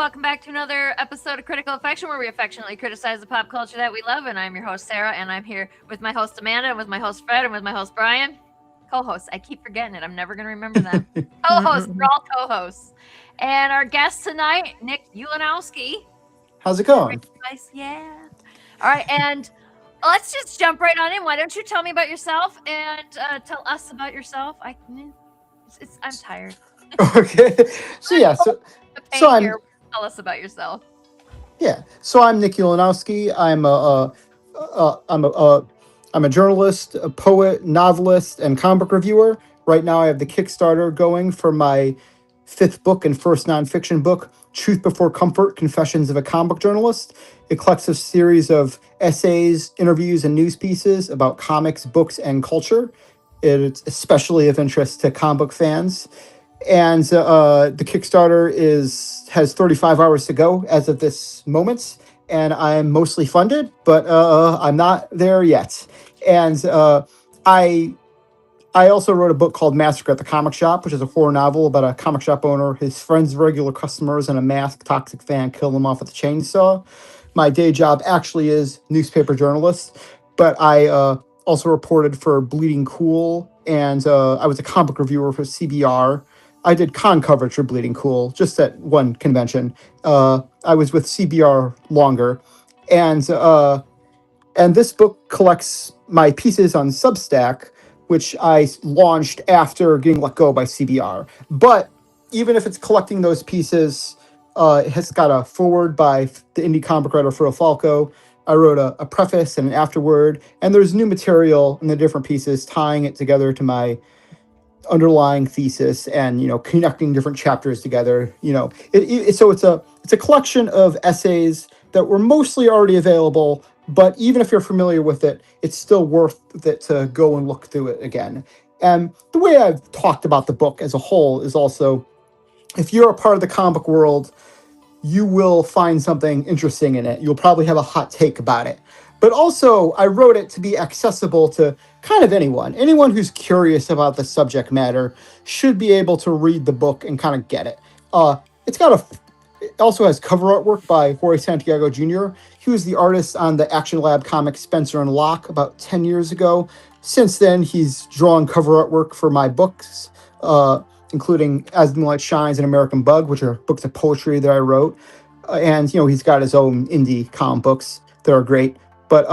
Welcome back to another episode of Critical Affection, where we affectionately criticize the pop culture that we love. And I'm your host, Sarah, and I'm here with my host, Amanda, and with my host, Fred, and with my host, Brian. Co-hosts. I keep forgetting it. I'm never going to remember them. Co-hosts. We're all co-hosts. And our guest tonight, Nick Ulanowski. How's it going? Nice. Yeah. All right. And let's just jump right on in. Why don't you tell me about yourself and tell us about yourself? I'm tired. Okay. So I'm. Tell us about yourself. Yeah. So I'm Nick Ulanowski. I'm a journalist, a poet, novelist, and comic book reviewer. Right now, I have the Kickstarter going for my fifth book and first nonfiction book, Truth Before Comfort: Confessions of a Comic Book Journalist. It collects a series of essays, interviews, and news pieces about comics, books, and culture. It's especially of interest to comic book fans. And the Kickstarter has 35 hours to go as of this moment, and I'm mostly funded, but I'm not there yet. And I also wrote a book called Massacre at the Comic Shop, which is a horror novel about a comic shop owner, his friends, regular customers, and a masked toxic fan kill them off with a chainsaw. My day job actually is newspaper journalist, but I also reported for Bleeding Cool, and I was a comic reviewer for CBR. I did con coverage for Bleeding Cool, just at one convention. I was with CBR longer, and this book collects my pieces on Substack, which I launched after getting let go by CBR. But even if it's collecting those pieces, it has got a foreword by the indie comic writer Furo Falco. I wrote a preface and an afterword, and there's new material in the different pieces tying it together to my underlying thesis, and connecting different chapters together. So it's a collection of essays that were mostly already available, but even if you're familiar with it, it's still worth it to go and look through it again. And the way I've talked about the book as a whole is also, if you're a part of the comic world, you will find something interesting in it. You'll probably have a hot take about it. But also, I wrote it to be accessible to kind of anyone. Anyone who's curious about the subject matter should be able to read the book and kind of get it. It also has cover artwork by Jorge Santiago Jr. He was the artist on the Action Lab comic Spencer and Locke about 10 years ago. Since then, he's drawn cover artwork for my books, including As the Moonlight Shines and American Bug, which are books of poetry that I wrote. And he's got his own indie comic books that are great. But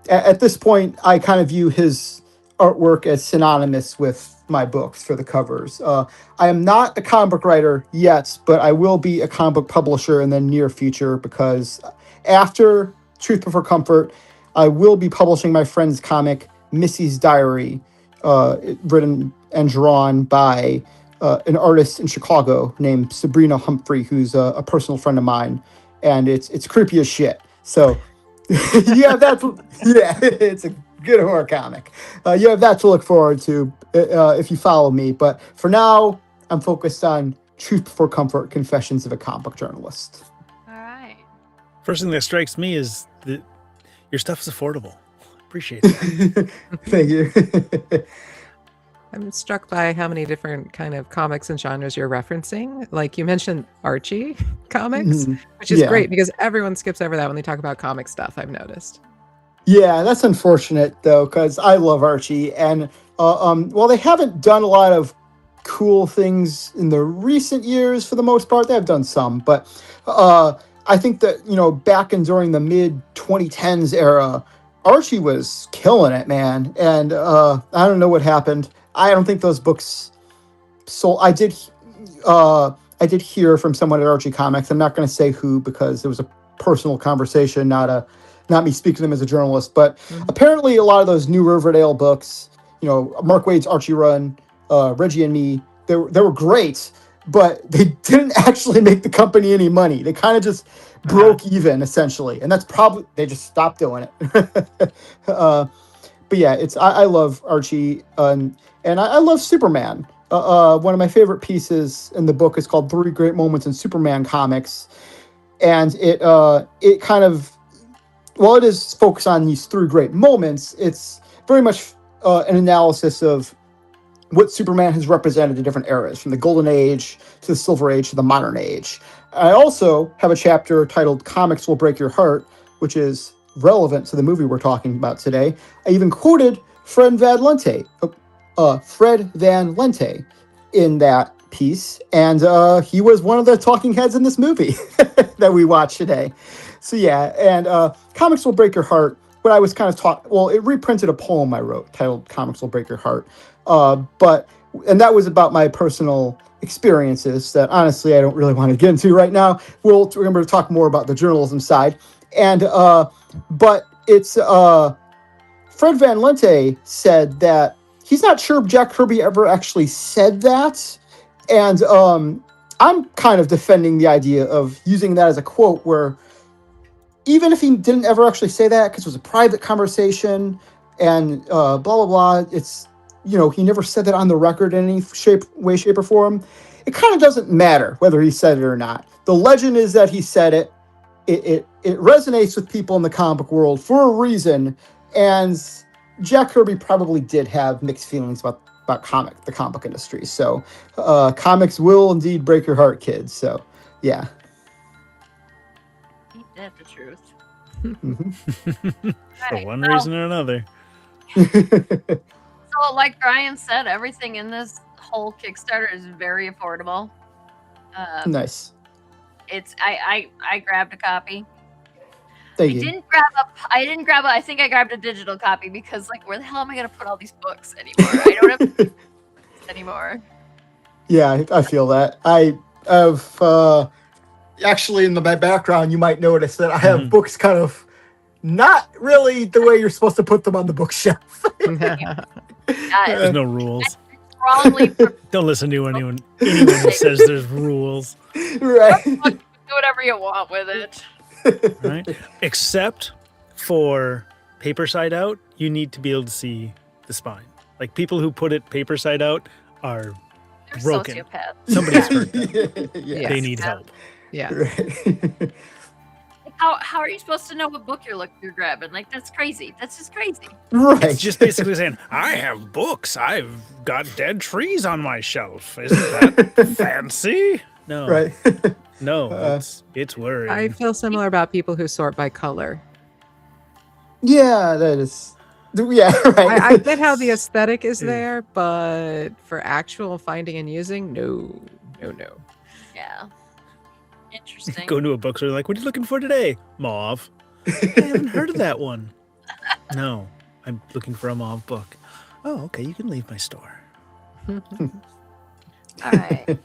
at this point, I kind of view his artwork as synonymous with my books for the covers. I am not a comic book writer yet, but I will be a comic book publisher in the near future, because after Truth Before Comfort, I will be publishing my friend's comic, Missy's Diary, written and drawn by an artist in Chicago named Sabrina Humphrey, who's a personal friend of mine, and it's creepy as shit. So it's a good horror comic. You have that to look forward to if you follow me. But for now, I'm focused on Truth Before Comfort: Confessions of a Comic Book Journalist. All right. First thing that strikes me is that your stuff is affordable. Appreciate it. Thank you. I'm struck by how many different kind of comics and genres you're referencing. Like you mentioned Archie comics, which is great because everyone skips over that when they talk about comic stuff, I've noticed. Yeah, that's unfortunate though, because I love Archie. And while they haven't done a lot of cool things in the recent years, for the most part, they have done some. But I think that, back and during the mid 2010s era, Archie was killing it, man. And I don't know what happened. I don't think those books sold. I did hear from someone at Archie Comics. I'm not going to say who, because it was a personal conversation, not me speaking to them as a journalist. But apparently, a lot of those new Riverdale books, Mark Waid's Archie run, Reggie and Me, they were great, but they didn't actually make the company any money. They kind of just broke even, essentially, and that's probably they just stopped doing it. But yeah, I love Archie, and I love Superman. One of my favorite pieces in the book is called 3 Great Moments in Superman Comics, and it kind of, while it is focused on these 3 great moments, it's very much an analysis of what Superman has represented in different eras, from the Golden Age to the Silver Age to the Modern Age. I also have a chapter titled Comics Will Break Your Heart, which is relevant to the movie we're talking about today. I even quoted Fred Van Lente in that piece, and he was one of the talking heads in this movie that we watched today. So yeah, and Comics Will Break Your Heart, when I was kind of it reprinted a poem I wrote titled Comics Will Break Your Heart, and that was about my personal experiences that honestly I don't really want to get into right now. We're going to talk more about the journalism side, and but it's Fred Van Lente said that he's not sure Jack Kirby ever actually said that, and I'm kind of defending the idea of using that as a quote where even if he didn't ever actually say that because it was a private conversation and blah blah blah, it's, you know, he never said that on the record in any way, shape, or form. It kind of doesn't matter whether he said it or not. The legend is that he said it. It resonates with people in the comic world for a reason, and Jack Kirby probably did have mixed feelings about the comic book industry. So comics will indeed break your heart, kids. So yeah. Ain't that the truth? For one reason or another. So, like Brian said, everything in this whole Kickstarter is very affordable. Nice. It's I grabbed a copy. Thank I you. didn't grab I think I grabbed a digital copy because, like, where the hell am I gonna put all these books anymore? I don't have books anymore. Yeah, I feel that. I have actually in my background, you might notice that I have books kind of not really the way you're supposed to put them on the bookshelf. There's no rules. Strongly Don't listen to anyone who says there's rules. Right. do whatever you want with it. Right? Except for paper side out, you need to be able to see the spine. Like, people who put it paper side out are They're broken. sociopaths. Somebody's hurt them. Yeah. They need help. Yeah. Right. How are you supposed to know what book you're grabbing? Like, that's crazy. That's just crazy. Right. It's just basically saying, I have books. I've got dead trees on my shelf. Isn't that fancy? No. Right. No, it's worrying. I feel similar about people who sort by color. Yeah, that is. Yeah, right. I get how the aesthetic is there, but for actual finding and using, no. Yeah. Interesting. Go into a bookstore, like, what are you looking for today? Mauve. I haven't heard of that one. No, I'm looking for a mauve book. Oh, okay, you can leave my store. All right.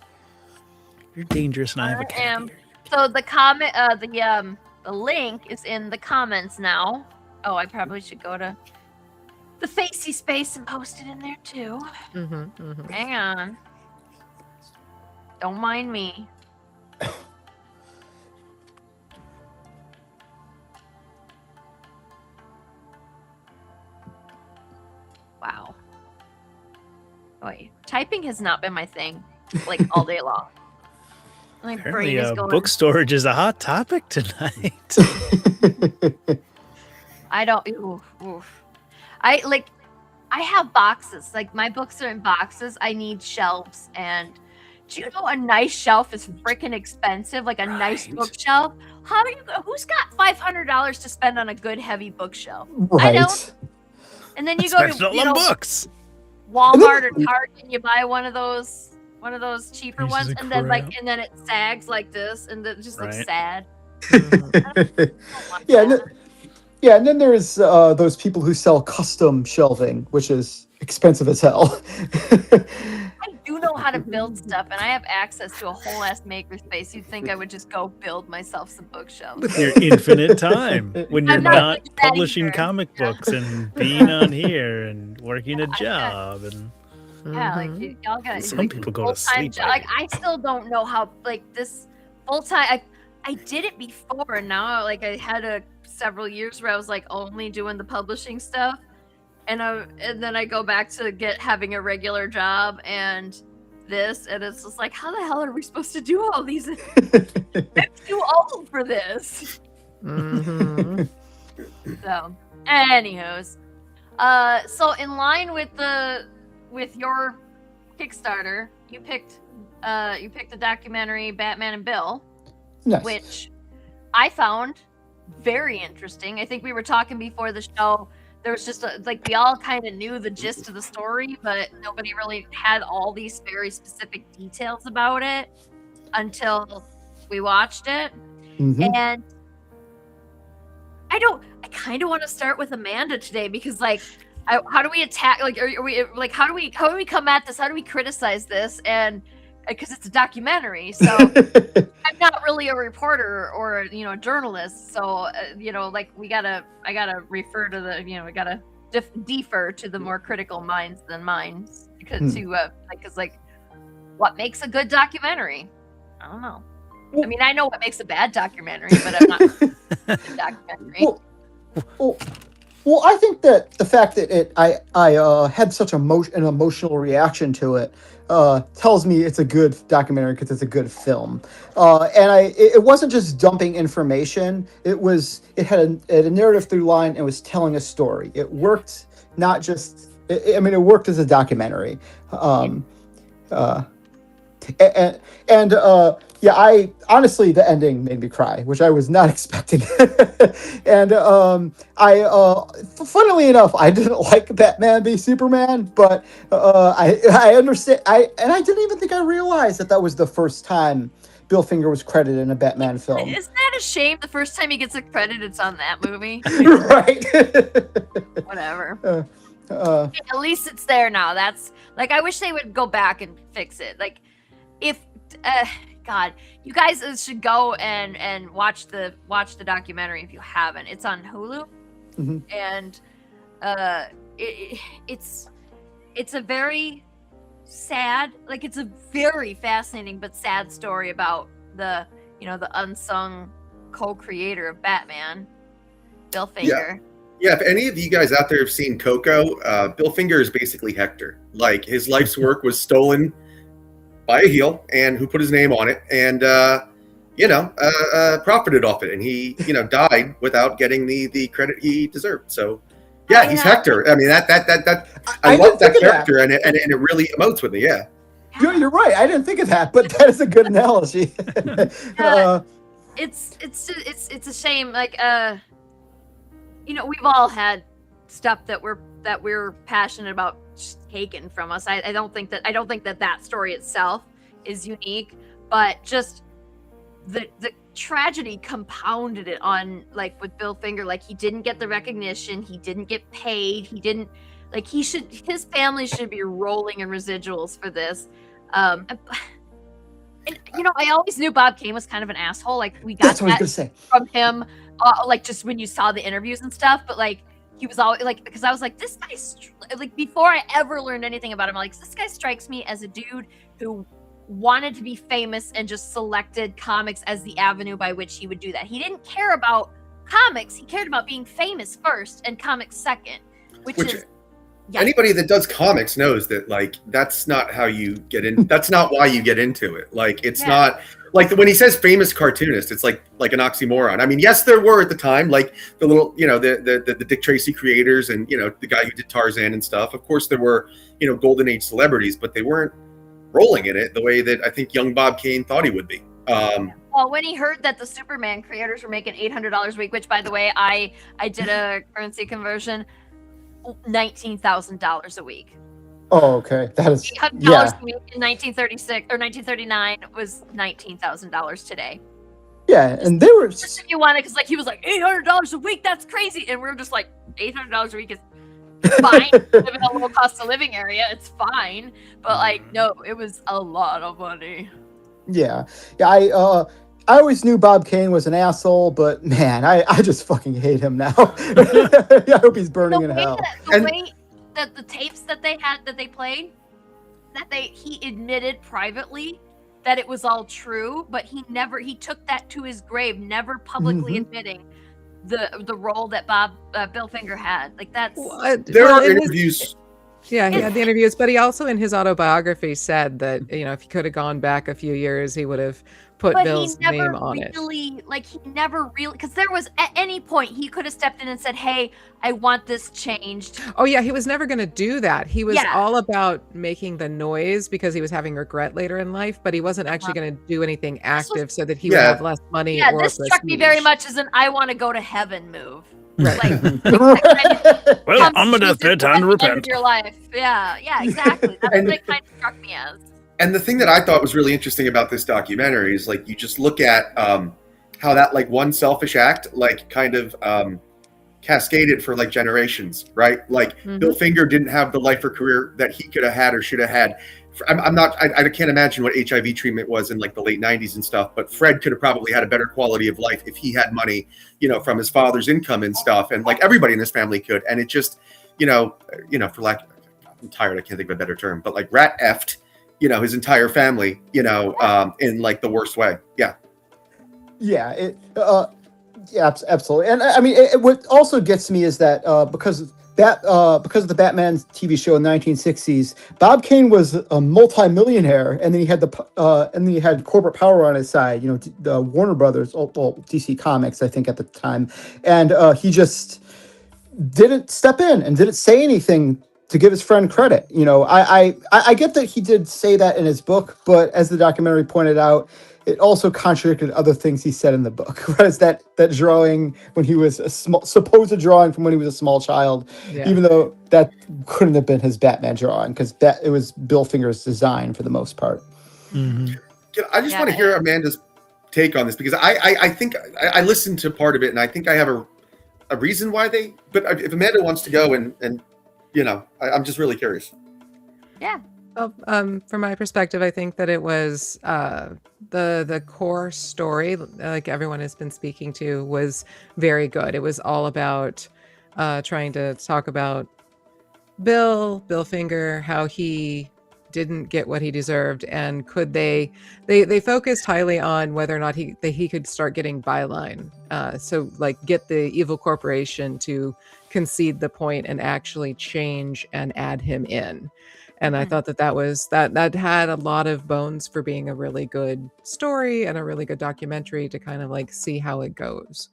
You're dangerous and I have a cat here. So the link is in the comments now. Oh, I probably should go to the Facey space and post it in there too. Hang on. Don't mind me. Wow. Wait, typing has not been my thing, like, all day long. My brain Apparently, is going. book storage is a hot topic tonight. I don't. Oof. I have boxes. Like, my books are in boxes. I need shelves, and do you know a nice shelf is freaking expensive? Like, a nice Right. bookshelf. Who's got $500 to spend on a good heavy bookshelf? Right. I don't. And then you go Spend it to all on books. Walmart or Target and you buy one of those cheaper Pieces ones, of and then crap. and then it sags like this, and it just looks Right. sad. I don't want Yeah, that. Yeah, and then there's those people who sell custom shelving, which is expensive as hell. I do know how to build stuff, and I have access to a whole ass makerspace. You'd think I would just go build myself some bookshelves. With your infinite time when you're I'm not not good at that publishing either. comic books and being on here and working a job and Yeah, like y'all got some people go to sleep. by Like, I still don't know how, like, this full time. I did it before, and now, like, I had several years where I was like only doing the publishing stuff, and then I go back to having a regular job and this, and it's just like, how the hell are we supposed to do all these? I'm too old for this. So, anywho's, so in line with your Kickstarter, you picked the documentary Batman and Bill. Nice. which I found very interesting. I think we were talking before the show. There was just we all kind of knew the gist of the story, but nobody really had all these very specific details about it until we watched it. Mhm. And I kind of want to start with Amanda today because how do we attack? Are we how do we come at this? How do we criticize this? And because it's a documentary, so I'm not really a reporter or a journalist, so I gotta refer to I gotta defer to the more critical minds than mine because what makes a good documentary? I don't know. I mean, I know what makes a bad documentary, but I'm not a documentary. Well, I think that the fact that I had such an emotional reaction to it tells me it's a good documentary because it's a good film. And it wasn't just dumping information. It had a narrative through line and was telling a story. It worked not just. It worked as a documentary. I honestly, the ending made me cry, which I was not expecting. And funnily enough, I didn't like Batman v Superman, but I understand. I didn't even think I realized that was the first time Bill Finger was credited in a Batman film. Isn't that a shame? The first time he gets a credit, it's on that movie. Right. Whatever. At least it's there now. That's I wish they would go back and fix it. If God, you guys should go and watch the documentary if you haven't. It's on Hulu, mm-hmm. and it's a very sad, it's a very fascinating but sad story about the unsung co-creator of Batman, Bill Finger. Yeah, if any of you guys out there have seen Coco, Bill Finger is basically Hector. His life's work was stolen by a heel, and who put his name on it, and profited off it, and he died without getting the credit he deserved. So yeah, he's Hector. I mean I love that character, and it really emotes with me. Yeah, you're right. I didn't think of that, but that is a good analogy. It's a shame. We've all had stuff that we're passionate about taken from us. I don't think that story itself is unique, but just the tragedy compounded it on with Bill Finger. He didn't get the recognition, he didn't get paid, he didn't his family should be rolling in residuals for this. And I always knew Bob Kane was kind of an asshole. We got that's what I was gonna say from him, just when you saw the interviews and stuff, but he was always because I was this guy's before I ever learned anything about him, this guy strikes me as a dude who wanted to be famous and just selected comics as the avenue by which he would do that. He didn't care about comics, he cared about being famous first and comics second, which is anybody that does comics knows that that's not how you get in. That's not why you get into it. It's not when he says famous cartoonist, it's like an oxymoron. I mean, yes, there were at the time, the little, the Dick Tracy creators and, the guy who did Tarzan and stuff. Of course, there were, golden age celebrities, but they weren't rolling in it the way that I think young Bob Kane thought he would be. Well, when he heard that the Superman creators were making $800 a week, which, by the way, I did a currency conversion, $19,000 a week. Oh, okay. That is $800 a week in 1936 or 1939 was $19,000 today. Yeah, and they were just if you want it, because he was $800 a week, that's crazy, and we're just $800 a week is fine. Live in a low cost of living area, it's fine, but no, it was a lot of money. Yeah. I always knew Bob Kane was an asshole, but man, I just fucking hate him now. I hope he's burning in hell. The tapes that they played, he admitted privately that it was all true, but he took that to his grave, never publicly admitting the role that Bill Finger had. That's there are interviews. Yeah, he had the interviews, but he also in his autobiography said that, if he could have gone back a few years, he would have put But Bill's he never name on it. really, because there was at any point he could have stepped in and said, "Hey, I want this changed." Oh yeah, he was never going to do that. He was Yeah. all about making the noise because he was having regret later in life, but he wasn't actually going to do anything active so that he would Yeah. have less money Yeah, or this struck me very prestige. much as an "I want to go to heaven" move. Right. Like, Well, on my choose deathbed, it time to at the end of repent. your life. Yeah, exactly. That's And- what it kind of struck me as. And the thing that I thought was really interesting about this documentary is like you just look at how that like one selfish act like kind of cascaded for like generations, right? Like Bill Finger didn't have the life or career that he could have had or should have had. I can't imagine what HIV treatment was in like the late 90s and stuff, but Fred could have probably had a better quality of life if he had money, from his father's income and stuff. And like everybody in his family could. And it just, for lack, I'm tired, I can't think of a better term, but like rat effed, his entire family, in like the worst way. Yeah. Yeah, absolutely. And I mean, what also gets me is that because of the Batman TV show in the 1960s, Bob Kane was a multi-millionaire, and then he had corporate power on his side. The Warner Brothers, DC Comics, I think at the time, and he just didn't step in and didn't say anything to give his friend credit. I get that he did say that in his book, but as the documentary pointed out, it also contradicted other things he said in the book. Whereas that drawing when he was supposed drawing from when he was a small child, even though that couldn't have been his Batman drawing because it was Bill Finger's design for the most part. Mm-hmm. I just want to hear Amanda's take on this because I think I listened to part of it and I think I have a reason why but if Amanda wants to go and I'm just really curious. Yeah. Well, from my perspective, I think that it was the core story, like everyone has been speaking to, was very good. It was all about trying to talk about Bill Finger, how he didn't get what he deserved, and could they focused highly on whether or not he could start getting byline. So like get the evil corporation to concede the point and actually change and add him in. And I thought that had a lot of bones for being a really good story and a really good documentary to kind of like see how it goes.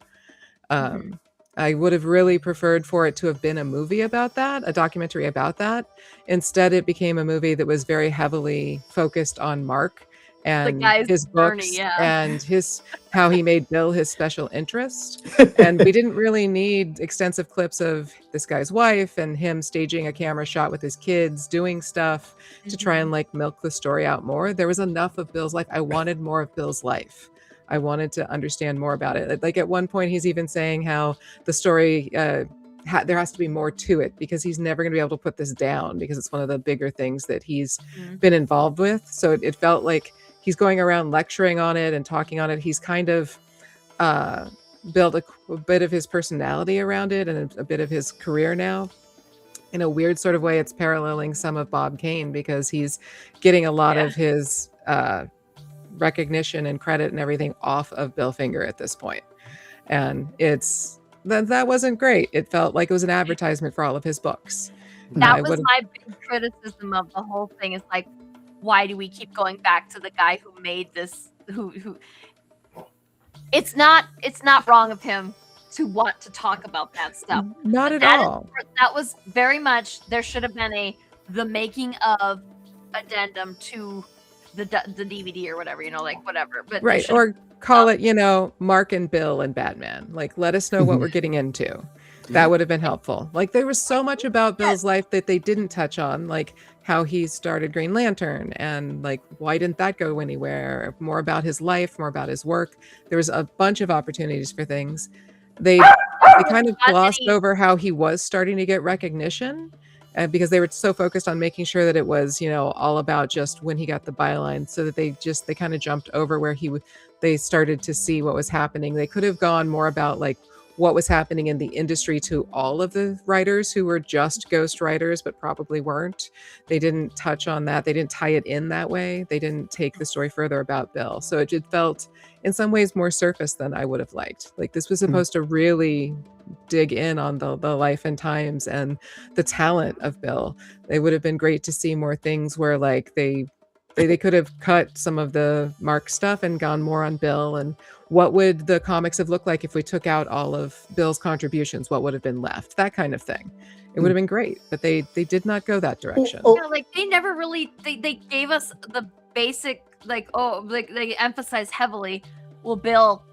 I would have really preferred for it to have been a movie about that, a documentary about that. Instead, it became a movie that was very heavily focused on Mark and his books and how he made Bill his special interest. And we didn't really need extensive clips of this guy's wife and him staging a camera shot with his kids, doing stuff to try and like milk the story out more. There was enough of Bill's life. I wanted more of Bill's life. I wanted to understand more about it. Like at one point, he's even saying how the story, there has to be more to it because he's never going to be able to put this down because it's one of the bigger things that he's been involved with. So it felt like he's going around lecturing on it and talking on it. He's kind of built a bit of his personality around it and a bit of his career now. In a weird sort of way, it's paralleling some of Bob Kane because he's getting a lot of his recognition and credit and everything off of Bill Finger at this point. And that wasn't great. It felt like it was an advertisement for all of his books. That was my big criticism of the whole thing is like, why do we keep going back to the guy who made this, who it's not wrong of him to want to talk about that stuff. Not at all. That was very much, there should have been the making of addendum to the DVD or whatever, like whatever. But right, or call it, Mark and Bill and Batman. Like, let us know what we're getting into. That would have been helpful. Like, there was so much about Bill's life that they didn't touch on, like how he started Green Lantern and like why didn't that go anywhere? More about his life, more about his work. There was a bunch of opportunities for things. They kind of glossed over how he was starting to get recognition. Because they were so focused on making sure that it was, all about just when he got the byline, so that they kind of jumped over where they started to see what was happening. They could have gone more about like what was happening in the industry to all of the writers who were just ghost writers but probably weren't. They didn't touch on that. They didn't tie it in that way. They didn't take the story further about Bill. So it just felt in some ways more surface than I would have liked. Like this was supposed to really dig in on the life and times and the talent of Bill. It would have been great to see more things where like they could have cut some of the Mark stuff and gone more on Bill, and what would the comics have looked like if we took out all of Bill's contributions? What would have been left? That kind of thing. It would have been great, but they did not go that direction. Yeah, like they never really they gave us the basic like they emphasize heavily. Well, Bill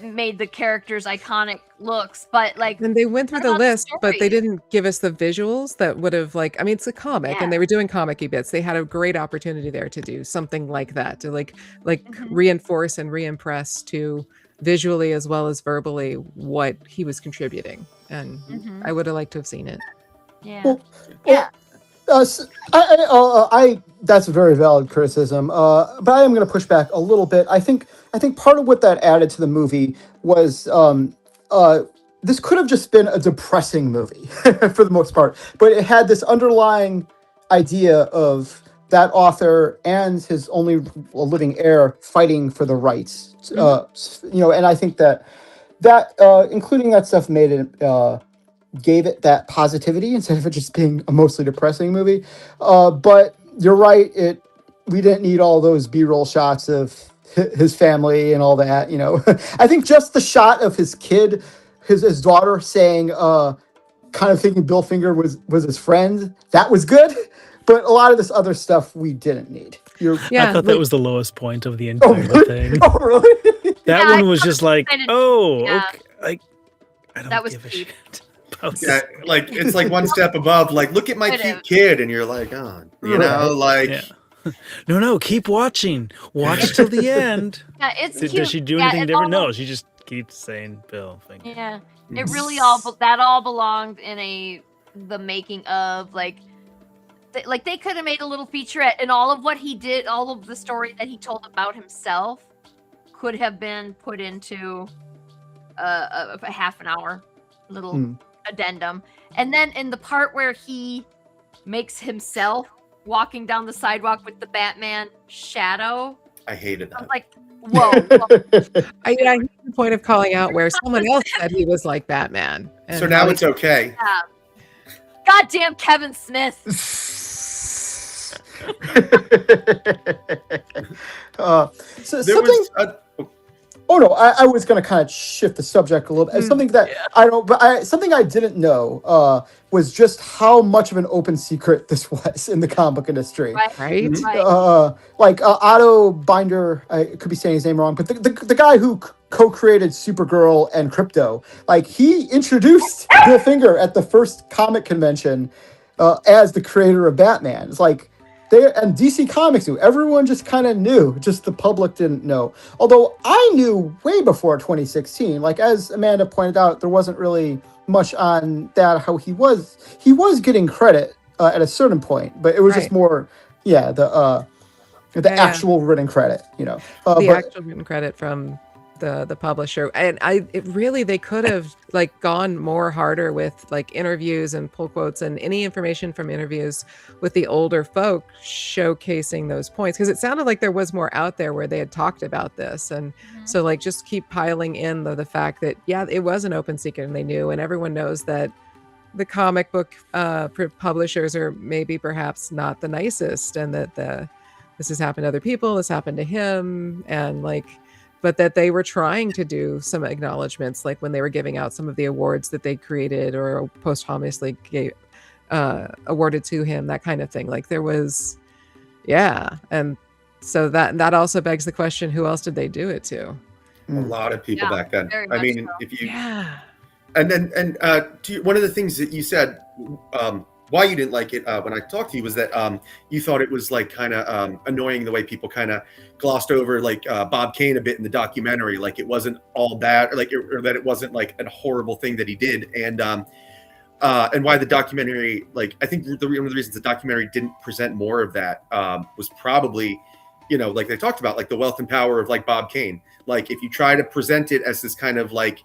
made the characters iconic looks, but like And they went through what the about the list, but they story? didn't give us the visuals that would have like, I mean, it's a comic Yeah. and they were doing comic-y bits. They had a great opportunity there to do something like that, to like Mhm. reinforce and re-impress to visually as well as verbally what he was contributing. And Mhm. I would have liked to have seen it. Yeah. Well, Yeah. That's a very valid criticism. But I am going to push back a little bit. I think part of what that added to the movie was this could have just been a depressing movie for the most part, but it had this underlying idea of that author and his only living heir fighting for the rights. And I think that including that stuff made it. Gave it that positivity instead of it just being a mostly depressing movie. But you're right. We didn't need all those B-roll shots of his family and all that. I think just the shot of his kid, his daughter saying, kind of thinking Bill Finger was his friend. That was good. But a lot of this other stuff we didn't need. Yeah, I thought that like- was the lowest point of the Oh, entire really? thing. Oh, really? That Yeah, I one was thought just it was like, kinda- oh, yeah. okay. Like, I don't That was give a cheap. shit. about Yeah, this. like it's like one step above. Like, look at my Could've. cute kid, and you're like, oh, you know, like. Yeah. No, keep watching. Watch till the end. Yeah, it's Does cute. she do Yeah, anything it different? all- No, she just keeps saying Bill. Finger. Yeah, it really all belonged in the making of like they could have made a little featurette, and all of what he did, all of the story that he told about himself, could have been put into a half an hour little addendum, and then in the part where he makes himself walking down the sidewalk with the Batman shadow, I hated I was that. like, whoa. I hit the point of calling out where someone else said he was like Batman. And So now how it's okay. Goddamn Kevin Smith. So There something. was Oh no, I was going to kind of shift the subject a little bit. Something that I don't, but something I didn't know was just how much of an open secret this was in the comic book industry. Right. right? Right. Like Otto Binder, I could be saying his name wrong, but the guy who co-created Supergirl and Crypto, like he introduced Bill Finger at the first comic convention as the creator of Batman. It's like and DC Comics knew. Everyone just kind of knew. Just the public didn't know. Although I knew way before 2016. Like as Amanda pointed out, there wasn't really much on that. How he was getting credit at a certain point, but it was just Right. more, the actual written credit. The But- actual written credit from the publisher, and they could have like gone more harder with like interviews and pull quotes and any information from interviews with the older folk showcasing those points, because it sounded like there was more out there where they had talked about this. And so like just keep piling in the fact that it was an open secret and they knew, and everyone knows that the comic book publishers are maybe perhaps not the nicest, and that this has happened to other people, this happened to him, and like, but that they were trying to do some acknowledgments, like when they were giving out some of the awards that they created or posthumously awarded to him, that kind of thing. Like there was, and so that also begs the question: who else did they do it to? a lot of people Yeah, back then. very I much mean, so. if you Yeah, one of the things that you said, why you didn't like it when I talked to you was that you thought it was like kind of annoying the way people kind of glossed over like Bob Kane a bit in the documentary, like it wasn't all bad, or that it wasn't like a horrible thing that he did, and why the documentary, like I think one of the reasons the documentary didn't present more of that was probably, like they talked about like the wealth and power of like Bob Kane. Like if you try to present it as this kind of like,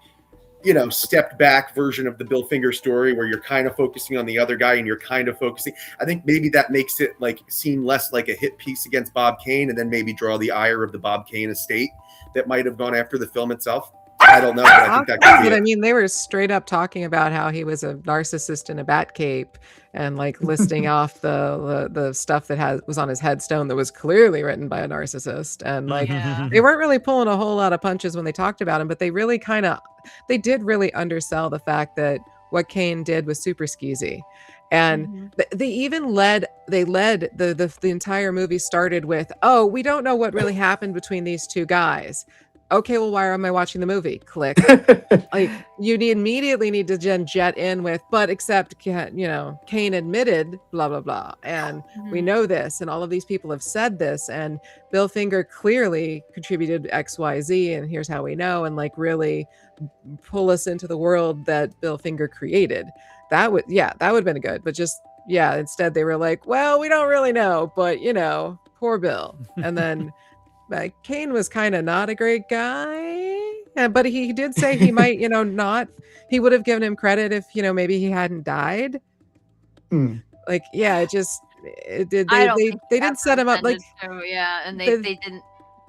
stepped back version of the Bill Finger story where you're kind of focusing on the other guy and you're kind of focusing. I think maybe that makes it like seem less like a hit piece against Bob Kane, and then maybe draw the ire of the Bob Kane estate that might have gone after the film itself. I don't know, but I think that could be But I it. mean, they were straight up talking about how he was a narcissist in a bat cape, and like listing off the stuff that was on his headstone that was clearly written by a narcissist. And like, Yeah. they weren't really pulling a whole lot of punches when they talked about him, but they did really undersell the fact that what Kane did was super skeezy. And Mhm. they even led the entire movie started with, oh, we don't know what really happened between these two guys. Okay, well, why am I watching the movie? Click. Like, you immediately need to jet in with, but except, Kane admitted blah, blah, blah. And we Mhm. know this, and all of these people have said this, and Bill Finger clearly contributed XYZ, and here's how we know, and like really pull us into the world that Bill Finger created. That would have been good. But just, instead they were like, well, we don't really know, but poor Bill. And then Kane was kind of not a great guy, but he did say he might, he would have given him credit if, maybe he hadn't died. Hmm. Like, it did. I don't They think didn't ever set him up like, intended to, and the-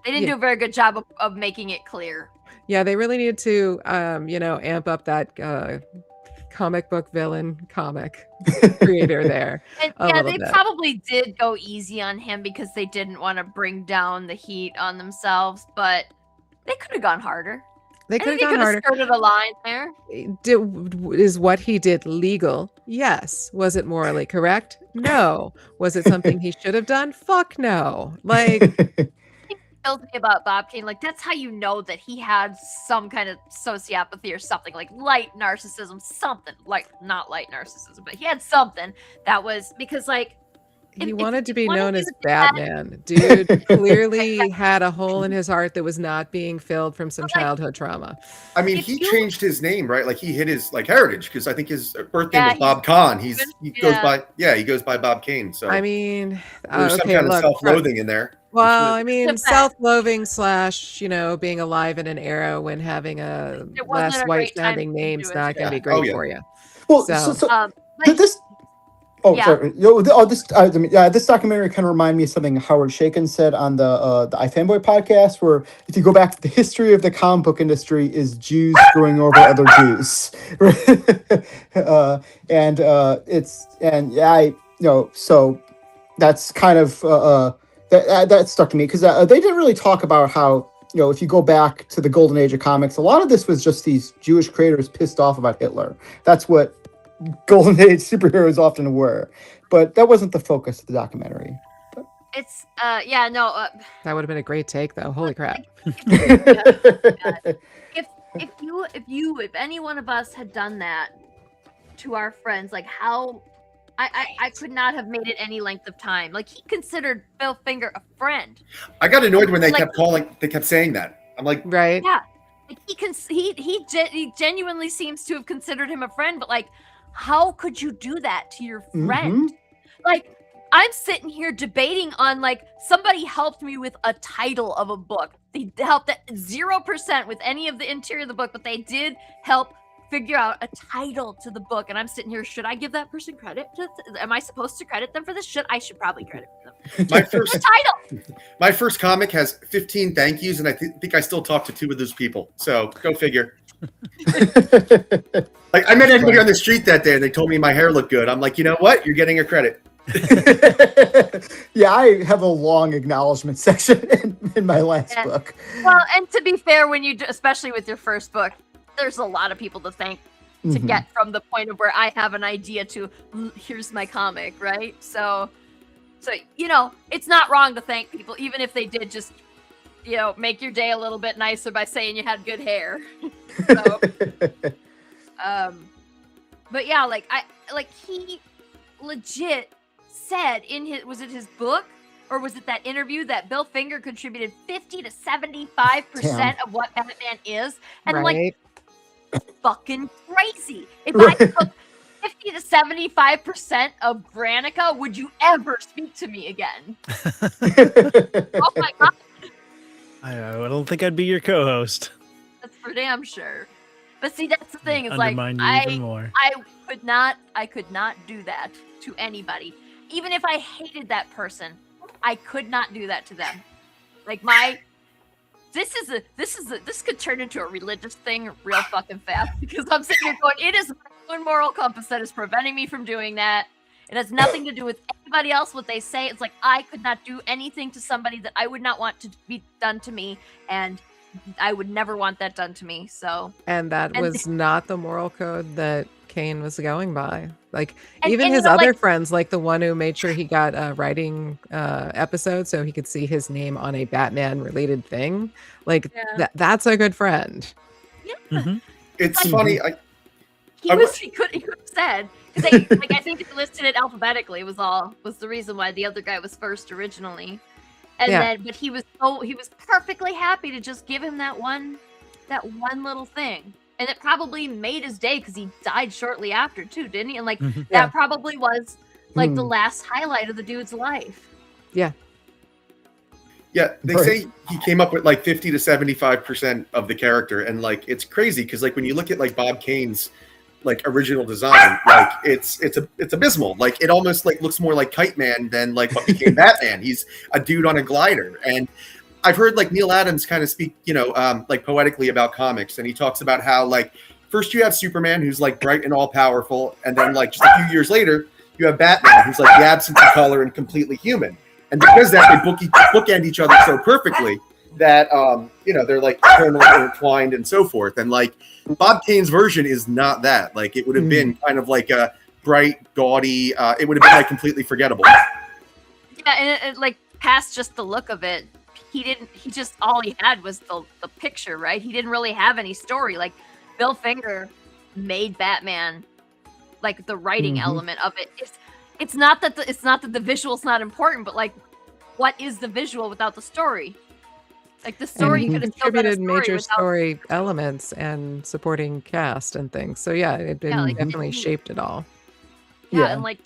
they didn't do a very good job of making it clear. they really needed to, amp up that comic book villain comic creator there. And a yeah, little they bit. probably did go easy on him because they didn't want to bring down the heat on themselves, but they could have gone harder. They I could have think they gone could have harder. skirted a line there. Is what he did legal? Yes. Was it morally correct? No. Was it something he should have done? Fuck no. Like, Tells me about Bob Kane, like that's how you know that he had some kind of sociopathy or something, like light narcissism, something like not light narcissism, but he had something that was because like he if wanted to you be wanna known do as that- Batman. Dude clearly had a hole in his heart that was not being filled from some But, like, childhood trauma. I mean, If he you- changed his name, right? Like he hid his like heritage because I think his birth name Yeah, was Bob Kahn. He yeah. goes by Bob Kane. So I mean, there's some okay, kind of look, self-loathing in there. well, I mean, It's a fact. self-loathing / being alive in an era when having a It wasn't less a great white time sounding to do name's it. not going to be Yeah. great Oh, yeah. for you. well, So- but this. Oh, Yeah. sorry. This documentary kind of reminded me of something Howard Shakin said on the iFanboy podcast, where if you go back to the history of the comic book industry is Jews screwing over other Jews, so that's kind of that stuck to me because they didn't really talk about how if you go back to the golden age of comics, a lot of this was just these Jewish creators pissed off about Hitler. That's what golden age superheroes often were, but that wasn't the focus of the documentary. it's That would have been a great take, though. Holy crap. if any one of us had done that to our friends, like how I could not have made it any length of time. Like he considered Bill Finger a friend. I got annoyed when they Like- kept saying that. I'm like, Right? Yeah. Like he genuinely seems to have considered him a friend, but like how could you do that to your friend? Like I'm sitting here debating on like somebody helped me with a title of a book. They helped at 0% with any of the interior of the book, but they did help figure out a title to the book. And I'm sitting here, should I give that person credit? Am I supposed to credit them for this? I should probably credit them. my The first title. my first comic has 15 thank yous, and I think I still talk to 2 of those people. So go figure. Like I met anybody on the street that day, and they told me my hair looked good. I'm like, you know what? You're getting a credit. Yeah, I have a long acknowledgement section in my last Yeah. book. Well, and to be fair, when you especially with your first book, there's a lot of people to thank to Mhm. get from the point of where I have an idea to here's my comic, right? So it's not wrong to thank people, even if they did just make your day a little bit nicer by saying you had good hair. So but yeah, he legit said in his book, or was it that interview, that Bill Finger contributed 50 to 75% of what Batman is, and right? fucking crazy. If I Right. took 50 to 75% of Granica, would you ever speak to me again? Oh my god, I don't think I'd be your co-host. that's for damn sure. But see, that's the thing. Is like Undermine you even more. I could not do that to anybody. Even if I hated that person, I could not do that to them. Like this could turn into a religious thing real fucking fast, because I'm sitting here going, it is my own moral compass that is preventing me from doing that. It has nothing to do with anybody else, what they say. It's like, I could not do anything to somebody that I would not want to be done to me, and I would never want that done to me. So, And that was not the moral code that Kane was going by. Like, And- even and, his you know, other like- friends, like the one who made sure he got a writing episode so he could see his name on a Batman related thing. Like, Yeah. that's a good friend. Mhm. It's Like- funny. he could have said, because like I think they listed it alphabetically was the reason why the other guy was first originally, and Yeah. then but he was perfectly happy to just give him that one little thing, and it probably made his day because he died shortly after too, didn't he? And like Mhm. Yeah. that probably was like the Hmm. last highlight of the dude's life. Yeah, they Right. say he came up with like 50 to 75% of the character, and like it's crazy because like when you look at like Bob Kane's like original design, like it's abysmal. Like it almost like looks more like Kite Man than like what became Batman. He's a dude on a glider, and I've heard like Neil Adams kind of speak, like poetically about comics, and he talks about how like first you have Superman who's like bright and all powerful, and then like just a few years later you have Batman who's like the absence of color and completely human. And because that they bookend each other so perfectly that they're like eternally intertwined and so forth. And like Bob Kane's version is not that. Like it would have been kind of like a bright, gaudy. It would have been like completely forgettable. Yeah, and it like past just the look of it, he just all he had was the picture, right? He didn't really have any story. Like Bill Finger made Batman, like the writing element of it. It's not that the visual's not important, but like, what is the visual without the story? Like the story And he could have still been a contributed story major without- story elements and supporting cast and things. So yeah, it Yeah, like, definitely shaped it all. Yeah, Yeah. and like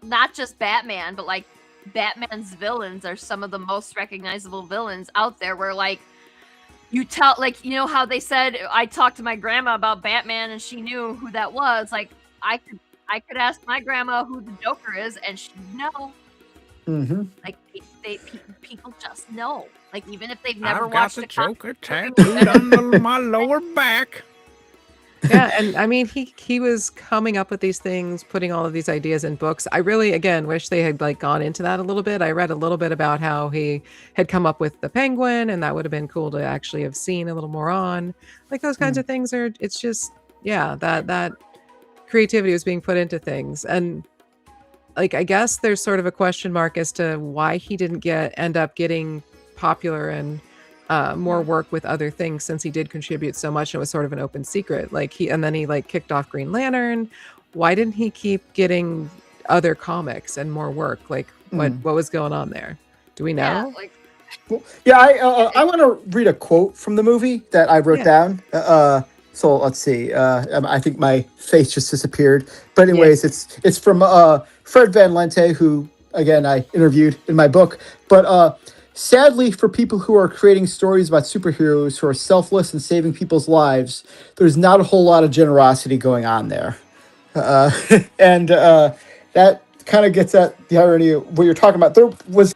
not just Batman, but like Batman's villains are some of the most recognizable villains out there. Where like you tell, like, you know how they said, I talked to my grandma about Batman and she knew who that was. Like I could ask my grandma who the Joker is, and she'd know. Mm-hmm. Like people just know. Like even if they've never watched the Joker tattooed on my lower back. Yeah, and I mean he was coming up with these things, putting all of these ideas in books. I really again wish they had like gone into that a little bit. I read a little bit about how he had come up with the Penguin, and that would have been cool to actually have seen a little more on. Like those kinds of things are, it's just, yeah, that creativity was being put into things. And like I guess there's sort of a question mark as to why he didn't end up getting popular and more work with other things, since he did contribute so much and it was sort of an open secret. Like he like kicked off Green Lantern. Why didn't he keep getting other comics and more work? Like what was going on there? Do we Yeah, know? like Yeah, I want to read a quote from the movie that I wrote down. So let's see. I think my face just disappeared. But anyways, it's from Fred Van Lente, who again I interviewed in my book. But sadly, for people who are creating stories about superheroes who are selfless and saving people's lives, there's not a whole lot of generosity going on there. And that kind of gets at the irony of what you're talking about. There was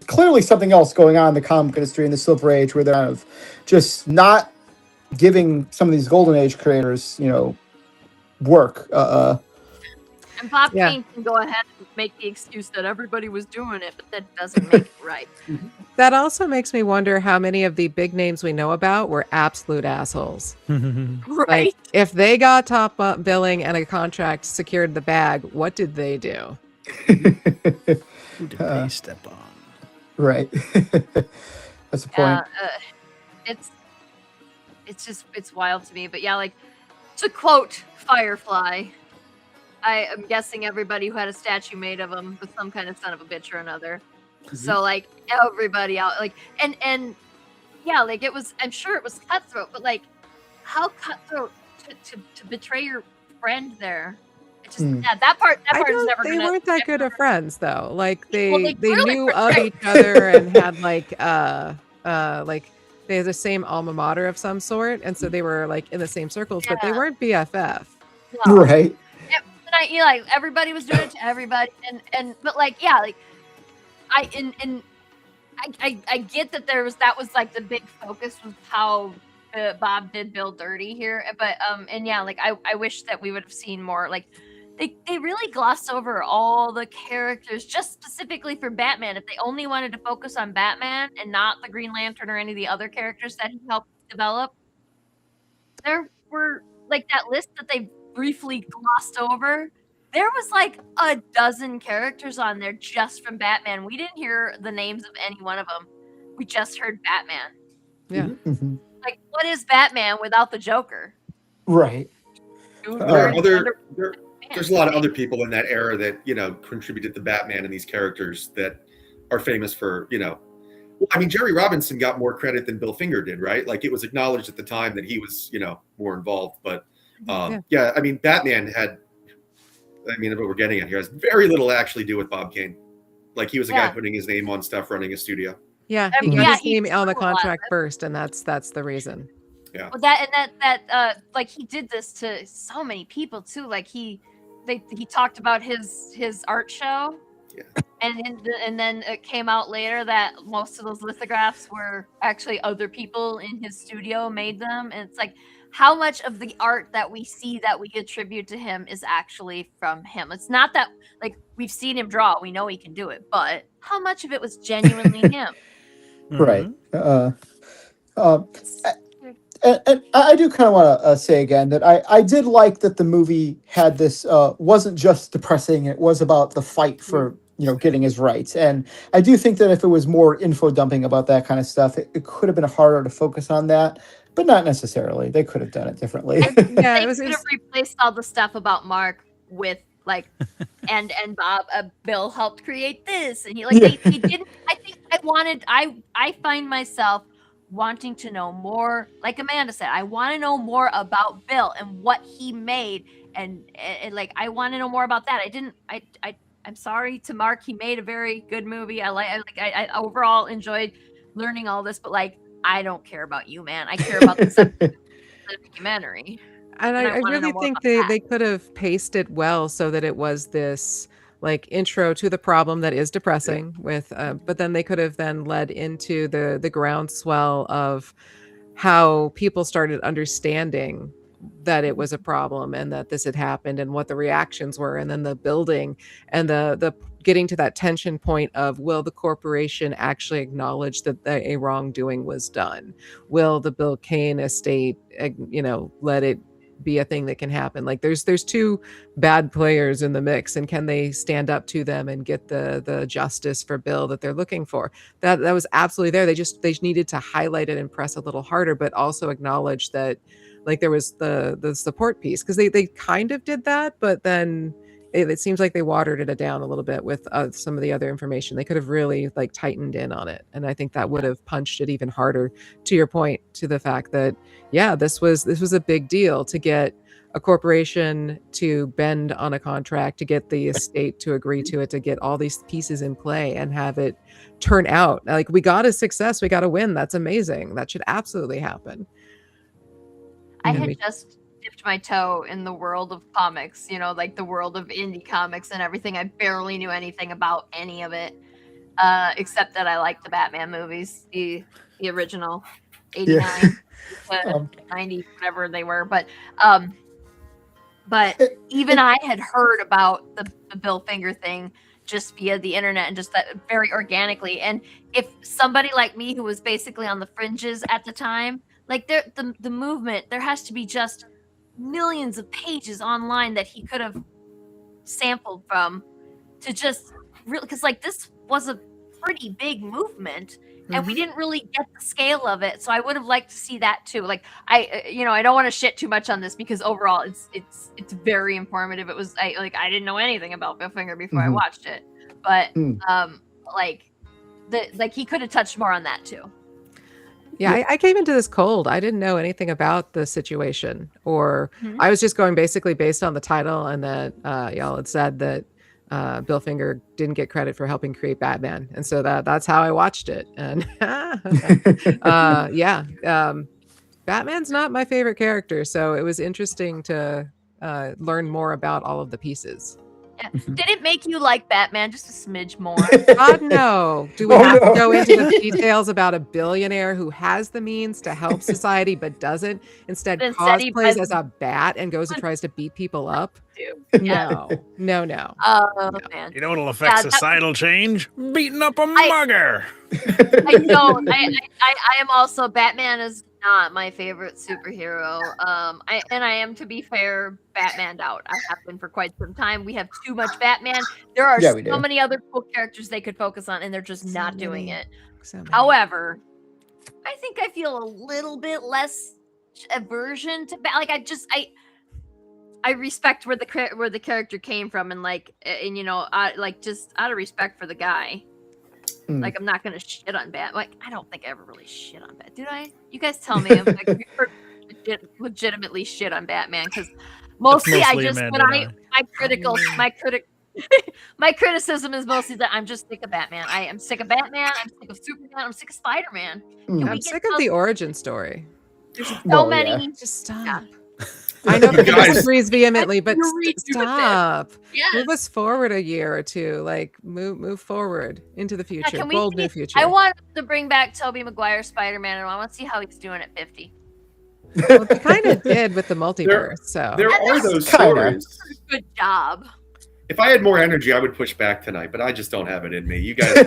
clearly something else going on in the comic industry in the Silver Age, where they're kind of just not giving some of these Golden Age creators, work. and Bob Yeah. Kane can go ahead and make the excuse that everybody was doing it, but that doesn't make it right. That also makes me wonder how many of the big names we know about were absolute assholes. Right. Like if they got top billing and a contract secured the bag, what did they do? Who did they step on? Right. That's the point. It's wild to me. But yeah, like to quote Firefly, I am guessing everybody who had a statue made of him was some kind of son of a bitch or another. So like everybody out, like and yeah, like it was. I'm sure it was cutthroat, but like how cutthroat to betray your friend there. It just that part is never. They weren't that good of friends though. Like they Well, they clearly knew were of great. each other and had like they had the same alma mater of some sort, and so they were like in the same circles, but they Yeah. weren't BFF. No. Right. Like everybody was doing it to everybody, but like yeah, like I get that that was like the big focus was how Bob did Bill dirty here, but and yeah, like I wish that we would have seen more. Like they really glossed over all the characters just specifically for Batman. If they only wanted to focus on Batman and not the Green Lantern or any of the other characters that he helped develop, there were like that list that they briefly glossed over. There was like a dozen characters on there just from Batman. We didn't hear the names of any one of them. We just heard Batman. Yeah. Mhm. Like, what is Batman without the Joker? Right. Dude, There are Wonder- there's a lot of other people in that era that, you know, contributed to Batman and these characters that are famous for, you know, well, I mean, Jerry Robinson got more credit than Bill Finger did, right? Like, it was acknowledged at the time that he was, you know, more involved. But yeah, I mean, Batman had, I mean, what we're getting at here has very little to actually do with Bob Kane. Like, he was a guy Yeah. putting his name on stuff, running a studio. Yeah, I he mean, got yeah, his he name on the drew a lot of contract it. first, and that's the reason. Well, that like he did this to so many people too. Like he talked about his art show, Yeah. and then it came out later that most of those lithographs were actually other people in his studio made them, and it's like how much of the art that we see that we attribute to him is actually from him. It's not that like we've seen him draw, we know he can do it, but how much of it was genuinely him? Right. Mhm. And I do kind of want to say again that I did like that the movie had this wasn't just depressing. It was about the fight for, you know, getting his rights. And I do think that if it was more info dumping about that kind of stuff, it could have been harder to focus on that, but not necessarily. They could have done it differently. Yeah, They it was. could have replaced all the stuff about Mark with like and Bob Bill helped create this, and he like Yeah. they didn't. I think I find myself wanting to know more. Like Amanda said, I want to know more about Bill and what he made, and like I want to know more about that. I'm sorry to Mark. He made a very good movie. I overall enjoyed learning all this, but like I don't care about you, man. I care about the documentary. And And I I wanna know really more think about they, that. they could have paced it well so that it was this like intro to the problem that is depressing with but then they could have then led into the groundswell of how people started understanding that it was a problem and that this had happened and what the reactions were, and then the building and the getting to that tension point of, will the corporation actually acknowledge that a wrongdoing was done? Will the Bill Kane estate let it be a thing that can happen? Like there's two bad players in the mix, and can they stand up to them and get the justice for Bill that they're looking for? That was absolutely there. They needed to highlight it and press a little harder, but also acknowledge that like there was the support piece, because they kind of did that, but then it seems like they watered it down a little bit with some of the other information. They could have really like tightened in on it, and I think that would have punched it even harder. To your point, to the fact that this was a big deal to get a corporation to bend on a contract, to get the estate to agree to it, to get all these pieces in play and have it turn out like we got a success, we got a win. That's amazing. That should absolutely happen. I Yeah, had just dipped my toe in the world of comics, like the world of indie comics and everything. I barely knew anything about any of it, except that I liked the Batman movies, the original 89 to 90, whatever they were. But even I had heard about the Bill Finger thing just via the internet and just that very organically. And if somebody like me who was basically on the fringes at the time, like the movement, there has to be just millions of pages online that he could have sampled from to just really, because like this was a pretty big movement and we didn't really get the scale of it. So I would have liked to see that too. Like I don't want to shit too much on this because overall it's very informative. It was I didn't know anything about Bill Finger before I watched it, but he could have touched more on that too. Yeah, I came into this cold. I didn't know anything about the situation, or I was just going basically based on the title and that y'all had said that Bill Finger didn't get credit for helping create Batman, and so that's how I watched it. And Batman's not my favorite character, so it was interesting to learn more about all of the pieces. Yeah. Did it make you like Batman just a smidge more? God, no. Do we have to go into the details about a billionaire who has the means to help society but doesn't? Instead cosplays as a bat and goes and tries to beat people up? Yeah. No. Oh, man. You know what'll affect societal change? Beating up a mugger. I know. I am also, Batman is not my favorite superhero. I am, to be fair, Batmaned out. I have been for quite some time. We have too much Batman. There are so many other cool characters they could focus on, and they're just not doing it. However, I think I feel a little bit less aversion to I respect where the character came from, and just out of respect for the guy. Like, I'm not gonna shit on Bat. Like, I don't think I ever really shit on Bat. Did I? You guys tell me. I'm like, legitimately shit on Batman, because mostly I just my criticism is mostly that I'm just sick of Batman. I am sick of Batman. I'm sick of Superman. I'm sick of Spider-Man. I'm sick of the origin story. There's so many. Just stop. Yeah. I know that disagrees vehemently, but stop. Yes. Move us forward a year or two. Like, move forward into the future. Bold new future. I want to bring back Tobey Maguire Spider-Man, and I want to see how he's doing at 50. Well, they kind of did with the multiverse. There are those stories. Good job. If I had more energy, I would push back tonight, but I just don't have it in me. You guys,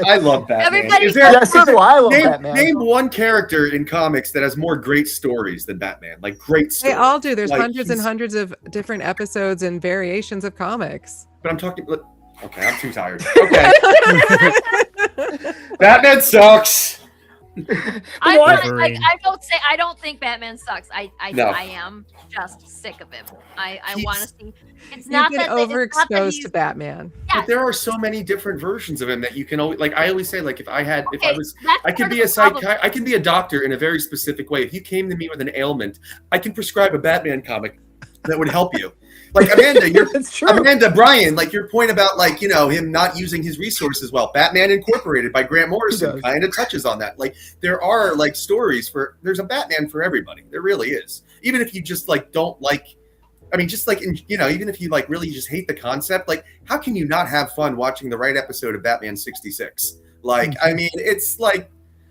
I love Batman. Batman. Name one character in comics that has more great stories than Batman. Like, great stories. They all do. There's hundreds and hundreds of different episodes and variations of comics. But I'm talking. Okay, I'm too tired. Okay. Batman sucks. I don't think Batman sucks. I am just sick of him. I want to see. It's not that overexposed to Batman. Yes. But there are so many different versions of him that you can always, like, I always say, like, I can be I can be a doctor in a very specific way. If you came to me with an ailment, I can prescribe a Batman comic that would help you. Like, Amanda, Brian, like, your point about, like, him not using his resources well. Batman Incorporated by Grant Morrison kind of touches on that. Like, there are, like, stories there's a Batman for everybody. There really is. Even if you just, like, don't like, I mean, just like, even if you, like, really just hate the concept, like, how can you not have fun watching the right episode of Batman 66? Like, I mean, it's like,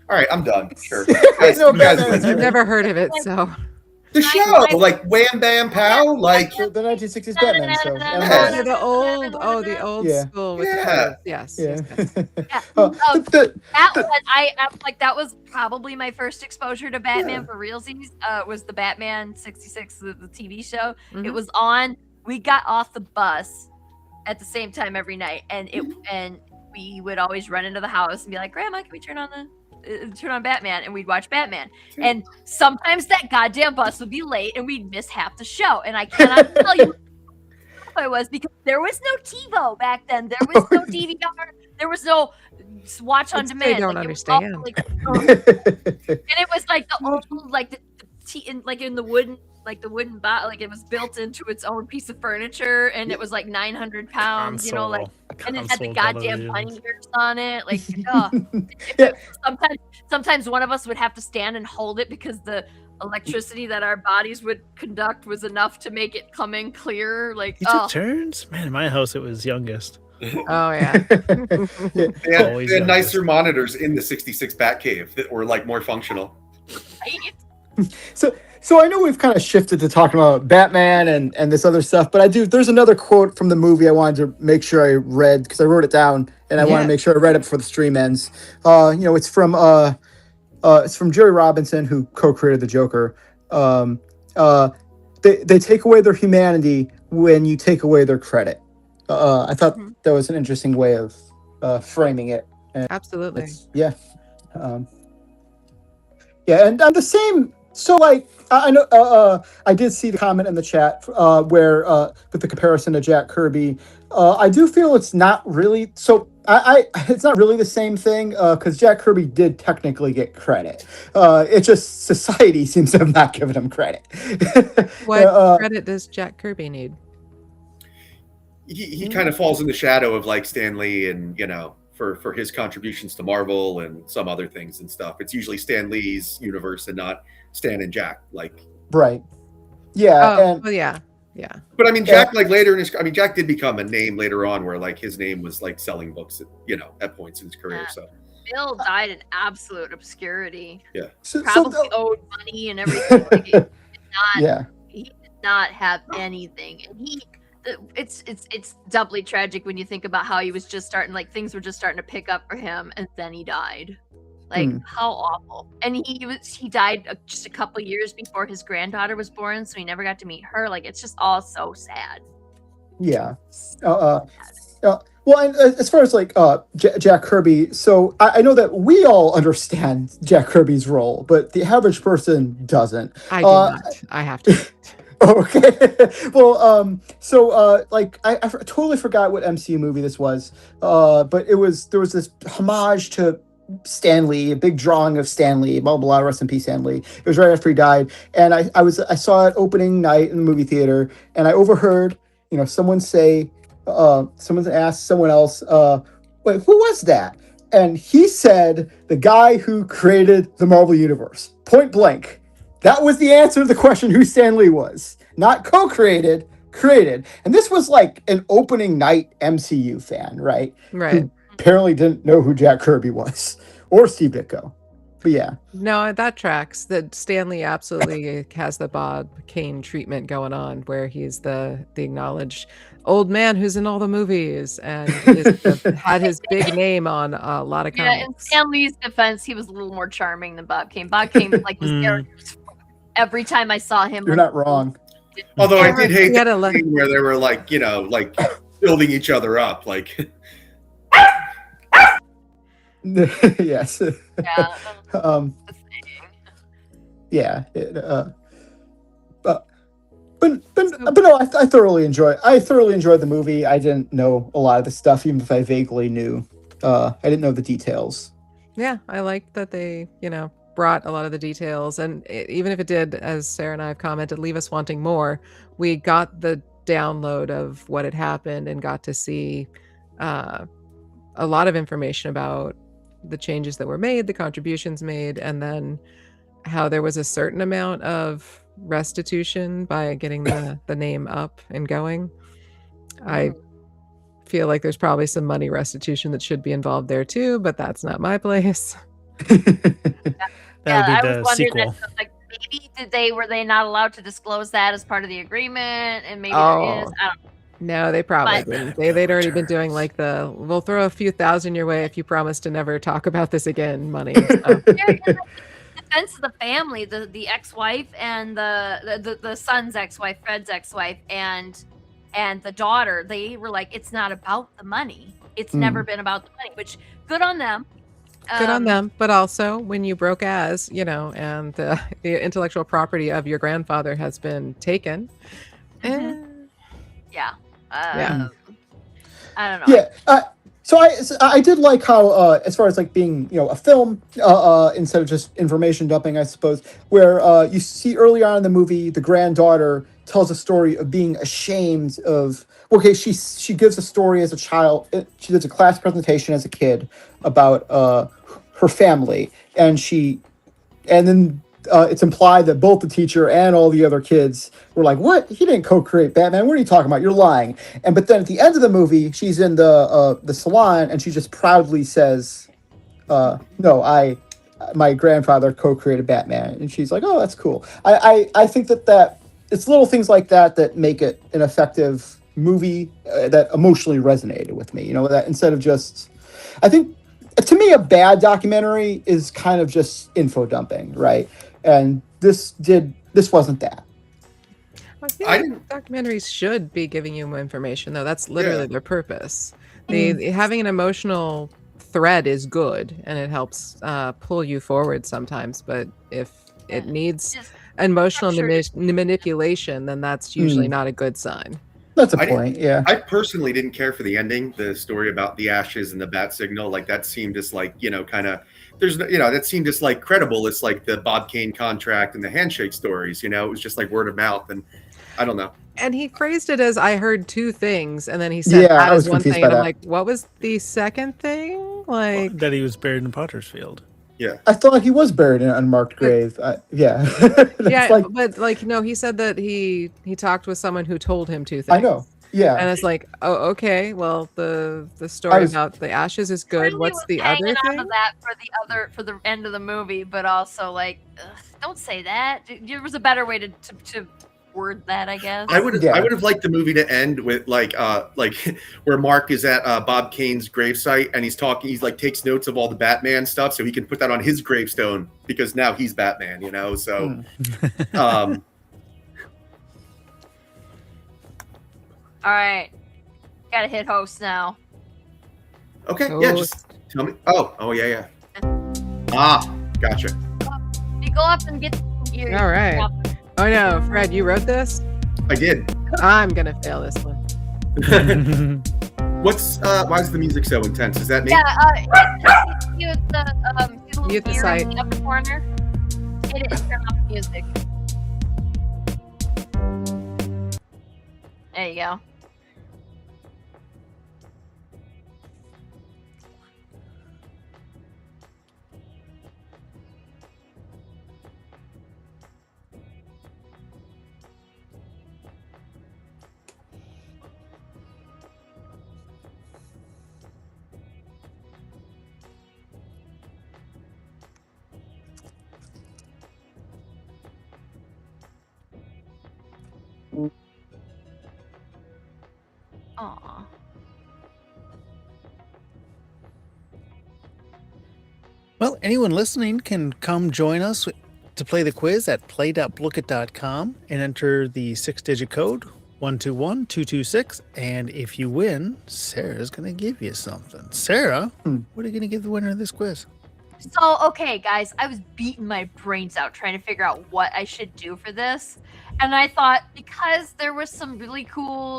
all right, I'm done. Sure. I've never heard of it, so. The show, like Wham Bam Pow, like the 1960s Batman show. The old school with the yes. That was probably my first exposure to Batman for realsies. Was the Batman 66, the TV show. Mm-hmm. It was on. We got off the bus at the same time every night, and we would always run into the house and be like, "Grandma, can we turn on Batman?" And we'd watch Batman. And sometimes that goddamn bus would be late and we'd miss half the show. And I cannot tell you I was, because there was no TiVo back then. There was no DVR. There was no watch on demand. They don't understand. And it was like the old, like in the wooden, like it was built into its own piece of furniture, and it was like 900 pounds, and it had the goddamn bunny ears on it. Like, sometimes one of us would have to stand and hold it because the electricity that our bodies would conduct was enough to make it come in clear. Like, you took turns? Man, in my house, it was youngest. Oh, yeah. They had nicer monitors in the 66 Batcave that were, like, more functional. Right? So I know we've kind of shifted to talking about Batman and this other stuff, but there's another quote from the movie I wanted to make sure I read, because I wrote it down, and I want to make sure I read it before the stream ends. It's from Jerry Robinson, who co-created the Joker. They take away their humanity when you take away their credit. I thought that was an interesting way of framing it. And absolutely. Yeah. And I'm the same. So, like, I know I did see the comment in the chat where with the comparison to Jack Kirby. I do feel it's not really so. It's not really the same thing because Jack Kirby did technically get credit. It's just society seems to have not given him credit. What credit does Jack Kirby need? he kind of falls in the shadow of like Stan Lee and, you know, for his contributions to Marvel and some other things and stuff. It's usually Stan Lee's universe and not Stan and Jack. Like, Right. Yeah. Oh, And well, yeah. but I mean, Jack, like later in his, I mean, Jack did become a name later on where like his name was like selling books, at, you know, at points in his career. Yeah. So Bill died in absolute obscurity. so, Probably owed money and everything. Like, yeah. he did not have anything, and it's doubly tragic when you think about how he was just starting, like things were just starting to pick up for him, and then he died. Like how awful. And he died just a couple years before his granddaughter was born, so he never got to meet her. Like it's just all so sad. Yeah. Well, and as far as like Jack Kirby, so I know that we all understand Jack Kirby's role, but the average person doesn't. I do not. I have to. Okay. Well, like I totally forgot what MCU movie this was, but there was this homage to Stan Lee, a big drawing of Stan Lee, blah blah blah, rest in peace Stan Lee. It was right after he died, and I saw it opening night in the movie theater, and I overheard, you know, someone asked someone else, wait, who was that? And he said, the guy who created the Marvel Universe. Point blank. That was the answer to the question who Stan Lee was. Not co-created, created. And this was like an opening night MCU fan, right? Right. Who apparently didn't know who Jack Kirby was. Or Steve Ditko. But yeah. No, that tracks. That Stanley absolutely has the Bob Kane treatment going on, where he's the acknowledged old man who's in all the movies and had his big name on a lot of comics. Yeah, in Stan Lee's defense, he was a little more charming than Bob Kane. Bob Kane, like, his characters. Every time I saw him, You're not wrong. although I did hate Yeah, that scene where they were like, you know, like building each other up, like. Yes. Yeah. Yeah. But no, I thoroughly enjoyed the movie. I didn't know a lot of the stuff, even if I vaguely knew. I didn't know the details. Yeah, I like that they, you know, brought a lot of the details, and even if it did, as Sarah and I have commented, leave us wanting more, we got the download of what had happened and got to see a lot of information about the changes that were made, the contributions made, and then how there was a certain amount of restitution by getting the name up and going. I feel like there's probably some money restitution that should be involved there too, but that's not my place. That would be I the was wondering sequel. that, like, maybe were they not allowed to disclose that as part of the agreement, and maybe there is. I don't know. No, they probably But- didn't. They'd already been doing like we'll throw a few thousand your way if you promise to never talk about this again money. So. Defense of the family, the ex-wife and the son's ex-wife, Fred's ex-wife, and the daughter, they were like, it's not about the money. It's never been about the money, which good on them. Good on them, but also when you broke as, you know, and the intellectual property of your grandfather has been taken. Yeah. Yeah. I don't know. Yeah. So I did like how, as far as like being, you know, a film instead of just information dumping, I suppose, where you see early on in the movie, the granddaughter tells a story of being ashamed of. Okay, she gives a story as a child. She does a class presentation as a kid about her family, and then it's implied that both the teacher and all the other kids were like, "What? He didn't co-create Batman. What are you talking about? You're lying." But then at the end of the movie, she's in the salon, and she just proudly says, "No, my grandfather co-created Batman," and she's like, "Oh, that's cool." I think that it's little things like that make it an effective movie that emotionally resonated with me. You know, that instead of just, I think, to me, a bad documentary is kind of just info dumping, right? And this wasn't that. I feel like documentaries should be giving you more information, though. That's literally their purpose. Having an emotional thread is good, and it helps pull you forward sometimes. But if it needs emotional manipulation, then that's usually not a good sign. That's a point, yeah. I personally didn't care for the ending, the story about the ashes and the bat signal. Like that seemed just like, you know, kind of, that seemed just like credible. It's like the Bob Kane contract and the handshake stories, you know, it was just like word of mouth. And I don't know. And he phrased it as I heard two things, and then he said Yeah, that I is was one confused thing, by and I'm that. like, what was the second thing? Like, That he was buried in Potter's Field. I thought he was buried in an unmarked grave. Yeah. It's yeah, like, but like, no, he said that he talked with someone who told him two things. I know. Yeah. And it's like, oh, okay. Well, the story was- about the ashes is good. Really What's was the hanging other on to thing? that for the end of the movie, but also like, ugh, don't say that. There was a better way to word that, I guess. I would Yeah. have liked the movie to end with like where Mark is at Bob Kane's gravesite and he's talking. He's like takes notes of all the Batman stuff so he can put that on his gravestone because now he's Batman. You know, so. All right, gotta hit host now. Okay, yeah, just tell me. Oh, yeah. Gotcha. You go up and get your. All right. Oh no, Fred, you wrote this? I did. I'm gonna fail this one. What's why is the music so intense? Is that me? Yeah, you at the little Mute the mirror site. in the upper corner. Hit it and turn off the music. There you go. Aw. Well, anyone listening can come join us to play the quiz at play.blooket.com and enter the 6-digit code 121226. And if you win, Sarah's going to give you something. Sarah, what are you going to give the winner of this quiz? So, okay, guys, I was beating my brains out trying to figure out what I should do for this. And I thought, because there was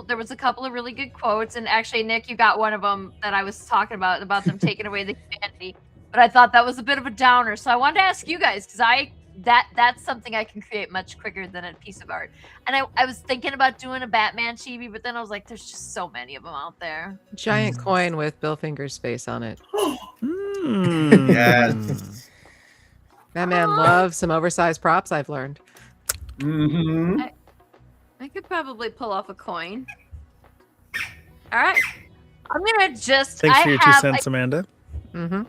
there was a couple of really good quotes. And actually, Nick, you got one of them that I was talking about them taking away the humanity. But I thought that was a bit of a downer. So I wanted to ask you guys, because that's something I can create much quicker than a piece of art. And I was thinking about doing a Batman chibi, but then I was like, there's just so many of them out there. Giant coin with Bill Finger's face on it. Yes. That man loves some oversized props, I've learned. Mm-hmm. I could probably pull off a coin. All right. I'm going to just... Thanks for your 2 have cents, Amanda. Oh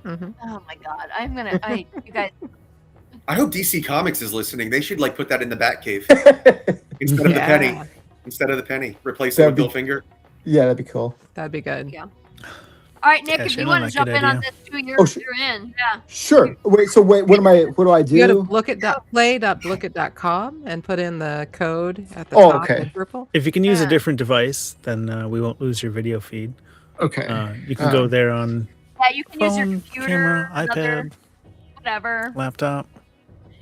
my god, you guys. I hope DC Comics is listening. They should like put that in the Batcave instead of the penny. Yeah. Instead of the penny, replace it with Bill Finger. Yeah, that'd be cool. That'd be good. Yeah. All right, Nick, Cash if you in want on to that, jump good in on idea. this too, you're in. Yeah. Sure. Wait, what do I do? You go to play.blooket.com and put in the code at the Oh, top okay. in purple. If you can use a Yeah. different device, then we won't lose your video feed. Okay. You can go there on Yeah, you can use your phone, computer, camera, another- iPad, whatever. laptop.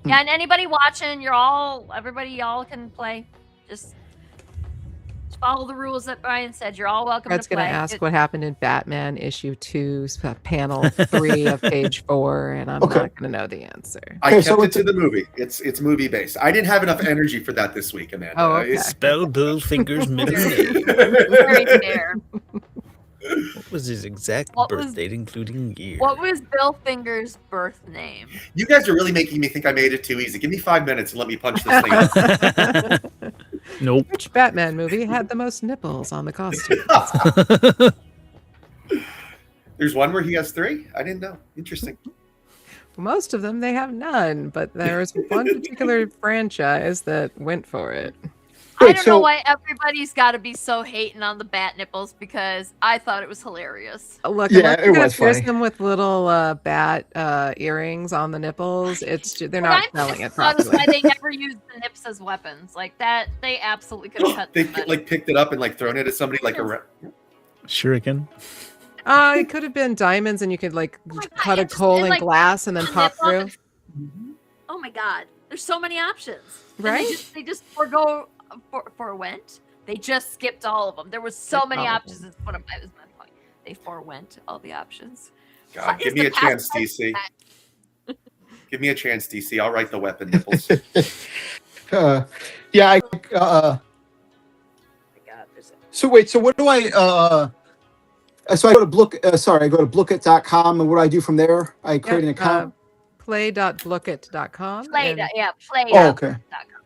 Yeah, and anybody watching, y'all can play. Just follow the rules that Brian said. You're all welcome Fred's to going play. to ask what happened in Batman issue 2, panel 3 of page 4, and I'm Okay. not going to know the answer. I Okay, kept so it it's- to the movie. It's movie based. I didn't have enough energy for that this week, Amanda. Oh, okay. Spell Bill Finger's middle name. Very fair. What was his exact What birth was- date, including year? What was Bill Finger's birth name? You guys are really making me think I made it too easy. Give me 5 minutes and let me punch this thing up. Nope. Which Batman movie had the most nipples on the costume? There's one where he has 3? I didn't know. Interesting. Most of them, they have none, but there was one particular franchise that went for it. I Wait, don't know so- why everybody's got to be so hating on the bat nipples because I thought it was hilarious. Look, Yeah, unless it you're gonna was pierce funny. them with little bat earrings on the nipples. They're What not I'm selling it pissed about is properly. why they never used the nips as weapons. Like that, they absolutely could have cut They them. like picked it up and like thrown it at somebody like a. Shuriken. It could have been diamonds, and you could like my God, cut a it just- hole it, in like, glass and then the pop nip on through. the- Oh my god, there's so many options. And Right? They just forewent. They just skipped all of them. There was so Skipped many all of options. Is what that was my point. They forewent all the options. God, Is give me the a chance, past- DC. Give me a chance, DC. I'll write the weapon nipples. Yeah, So wait, so what do so I go to I go to Blookit.com, and what do I do from there? I create an account. Play.blookit.com. Play. and- Play. Oh, okay.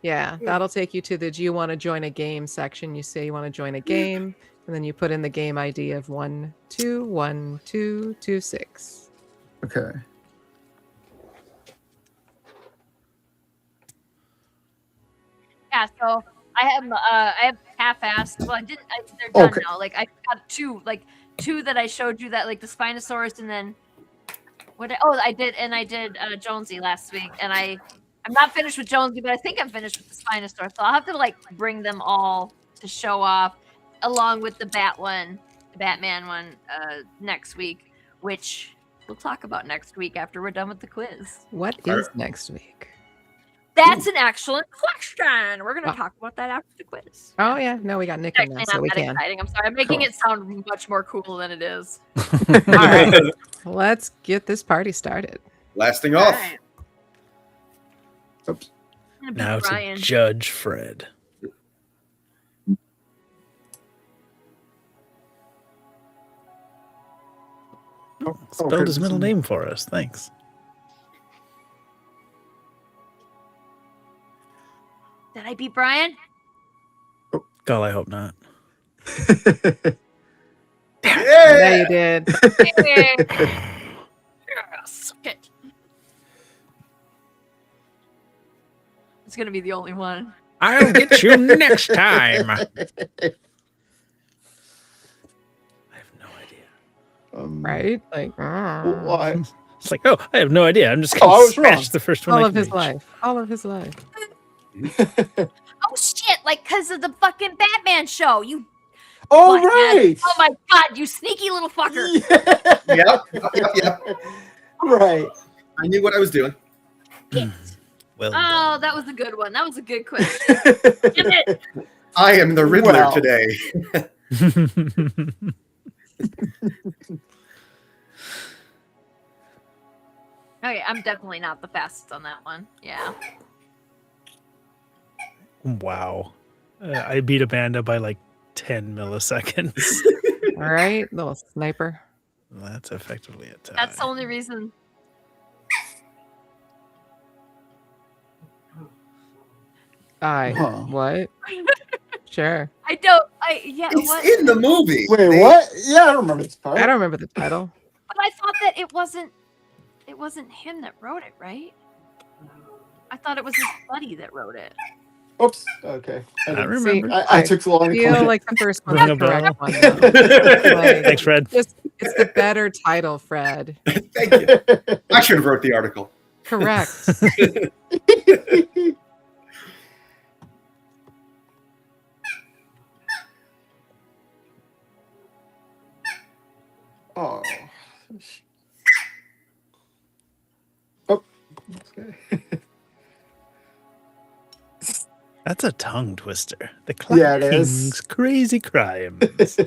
Yeah, that'll take you to the do you want to join a game section. You say you want to join a game, and then you put in the game ID of 121226. Okay. Yeah, so I have half-assed. Well, they're done Okay. now. Like I got two that I showed you, that like the Spinosaurus, and then I did Jonesy last week, and I'm not finished with Jonesy, but I think I'm finished with the Spinosaurus. So I'll have to like bring them all to show off, along with the Batman one next week, which we'll talk about next week after we're done with the quiz. What is next week? That's an excellent question. We're gonna talk about that after the quiz. Oh yeah, no, we got Nick in Actually, there, not so we that can. exciting. I'm sorry. I'm making Cool. it sound much more cool than it is. All right, let's get this party started. Blasting off. Alright. Oops. I'm gonna beat Now Brian. to Judge Fred. Spelled Okay, his middle name for us. Thanks. Did I beat Brian? God, I hope not. Yeah, you did. Yes. Okay. It's gonna be the only one. I'll get you next time. I have no idea. Right? Like Why? It's like, oh, I have no idea. I'm just Oh, gonna I was smash wrong. the first one. all I of can his reach. life. All of his life. Oh shit! Like, cause of the fucking Batman show. You. Oh, butthead. right. Oh my god! You sneaky little fucker. Yep. Right. I knew what I was doing. Well Oh, that was a good one. That was a good quiz. Damn it. I am the Riddler Well. today. done. Okay, I'm definitely not the fastest on that one. Yeah. Wow. I beat Amanda by like 10 milliseconds. All right, little sniper. That's effectively a tie. That's the only reason. Huh. What? Sure. I don't. Yeah. He's What? in the movie. Wait, what? Yeah, I don't remember this part. I don't remember the title. But I thought that it wasn't him that wrote it, right? I thought it was his buddy that wrote it. Oops. Okay. I didn't- remember. I took so long I to feel find like the first one's Ring the a bell. correct one. though. Like, Thanks, Fred. it's the better title, Fred. Thank you. I should have wrote the article. Correct. Oh. Oh. Okay. That's a tongue twister. The Yeah, it King's is. Crazy Crimes.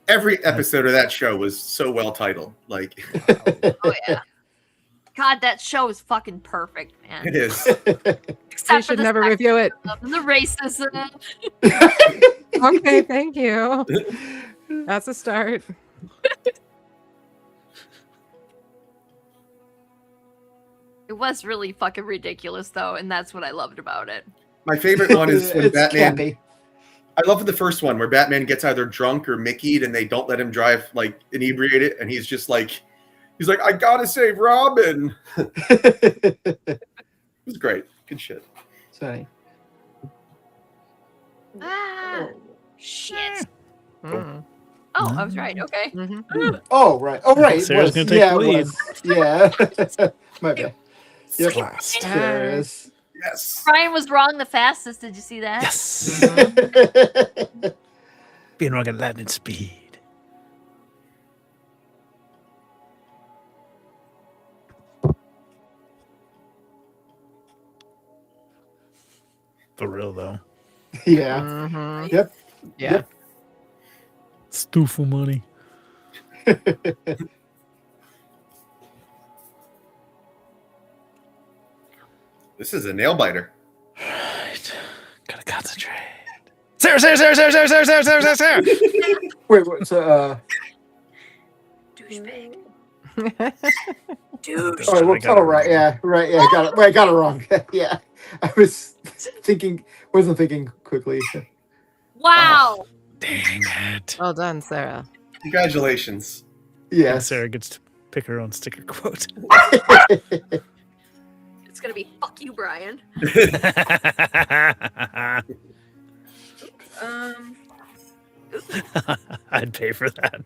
Every episode of that show was so well titled. Like Oh yeah. God, that show is fucking perfect, man. it is. We Except for should the never sexism review it. and the racism. Okay, thank you. That's a start. It was really fucking ridiculous, though, and that's what I loved about it. My favorite one is when It's Batman. campy. I love the first one where Batman gets either drunk or Mickey'd and they don't let him drive like inebriated, and he's just like, I gotta save Robin. It was great. Good shit. Sorry. Ah, shit. Mm. Oh, I was right. Okay. Mhm. Oh, right. Oh, right. It Sarah's was. gonna take Yeah, the it lead. was. Yeah. My bad. Yep. Last. There it is. Yes. Brian was wrong the fastest. Did you see that? Yes. Mm-hmm. Being wrong at lightning speed. For real, though. Yeah. Mhm. Yep. Yeah. Yep. Stooful money. This is a nail biter. Right. Gotta concentrate. Sarah! Sarah. Wait, what's Douchebag. right, yeah, got it. Wait, I got it wrong. Yeah, I was wasn't thinking quickly. Wow. Dang it. Well done, Sarah. Congratulations. And Yes. Sarah gets to pick her own sticker quote. It's gonna be fuck you, Brian. I'd pay for that.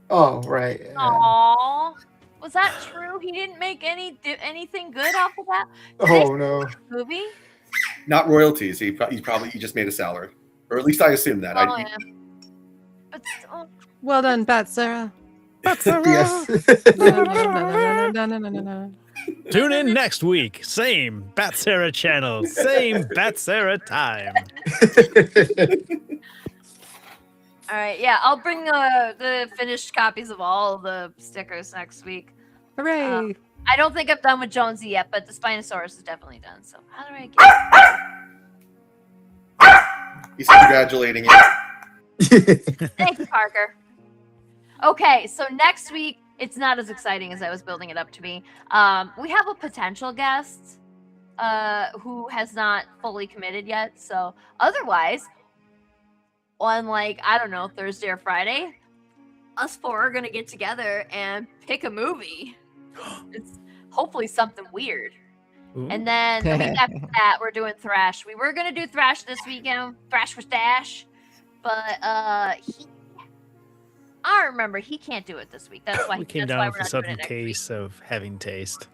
Oh, right. Aww. Was that true? He didn't make anything good off of that Oh no. movie? Not royalties. He just made a salary, or at least I assume that. Oh, yeah. But still. Well done, Bat Sarah. Bat Sarah. Yes. Na-na-na-na-na-na-na-na-na. Tune in next week. Same Bat Sarah channel. Same Bat Sarah time. All right, yeah, I'll bring the finished copies of all the stickers next week. Hooray. I don't think I'm done with Jonesy yet, but the Spinosaurus is definitely done. So how do I get? He's congratulating you. Thank you, Parker. Okay, so next week it's not as exciting as I was building it up to be. We have a potential guest who has not fully committed yet. So otherwise, on like I don't know Thursday or Friday, us four are gonna get together and pick a movie. It's hopefully something weird. Ooh. And then the week after that, we're doing Thrash. We were gonna do Thrash this weekend, Thrash with Dash, but I remember he can't do it this week. That's why We came that's why down we're with a not doing sudden it next week. case of having taste.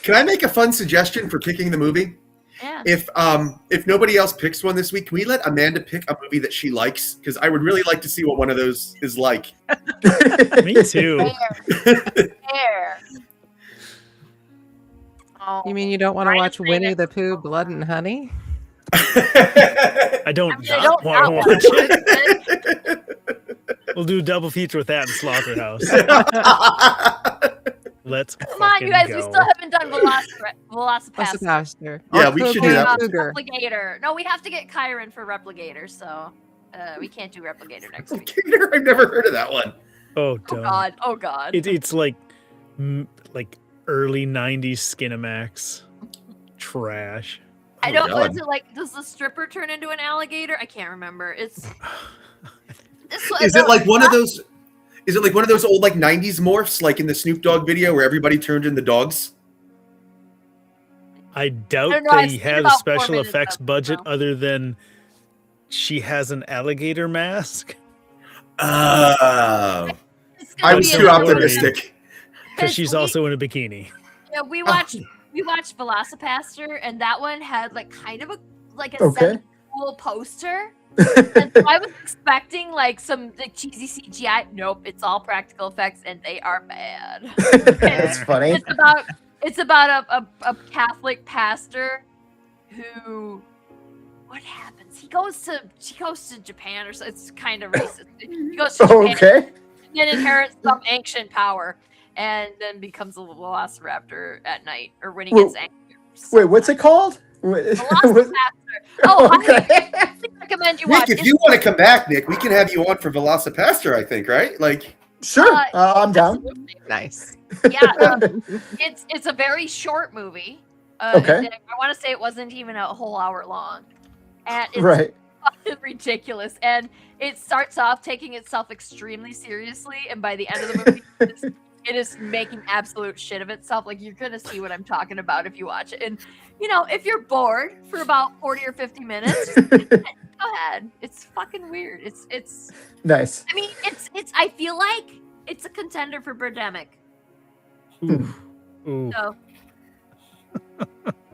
Can I make a fun suggestion for picking the movie? Yeah. If nobody else picks one this week, can we let Amanda pick a movie that she likes? Because I would really like to see what one of those is like. Me too. Fair. Oh. You mean you don't want to Brian watch saying Winnie it. the Pooh, Blood and Honey? I don't I mean, not want to not watch it. it. We'll do a double feature with that in Slaughterhouse. Let's Come on, you guys. We still haven't done Velocipaster. Velocipaster. Yeah, Or we should do Cocaine that. Cougar. Replicator. No, we have to get Kyron for Replicator, so we can't do Replicator next week. I've never heard of that one. Oh, Oh don't. god. Oh god. It's like early '90s Skinamax trash. I don't. God. What is it like? Does the stripper turn into an alligator? I can't remember. It's. Is it like one of those? Is it like one of those old like '90s morphs, like in the Snoop Dogg video where everybody turned into dogs? I doubt don't know, I've they seen had a about 4 special minutes effects of it, budget so. other than she has an alligator mask Oh, It's gonna I was be too an- optimistic. because she's we- also in a bikini. Yeah, we watched Velocipaster, and that one had like kind of a Okay. cool poster. And so I was expecting like some like cheesy CGI. Nope, it's all practical effects, and they are bad. That's funny. It's about a Catholic pastor who. What happens? She goes to Japan, or so. It's kind of racist. He goes to Japan, Okay. and then inherits some ancient power, and then becomes a velociraptor at night, or when he Wait, gets angry. Wait, what's it called? Velociraptor. Oh, Okay. I recommend you watch. Nick, if you want to come back, Nick, we can have you on for Velocipaster. I think, right? Like, Sure, I'm down. Absolutely. Nice. Yeah, it's a very short movie. Okay. and I want to say it wasn't even a whole hour long, and it's Right. fucking ridiculous. And it starts off taking itself extremely seriously, and by the end of the movie, it is making absolute shit of itself. Like you're gonna see what I'm talking about if you watch it. And if you're bored for about 40 or 50 minutes, just go ahead. It's fucking weird. It's. Nice. I mean, it's. I feel like it's a contender for Birdemic. Ooh. So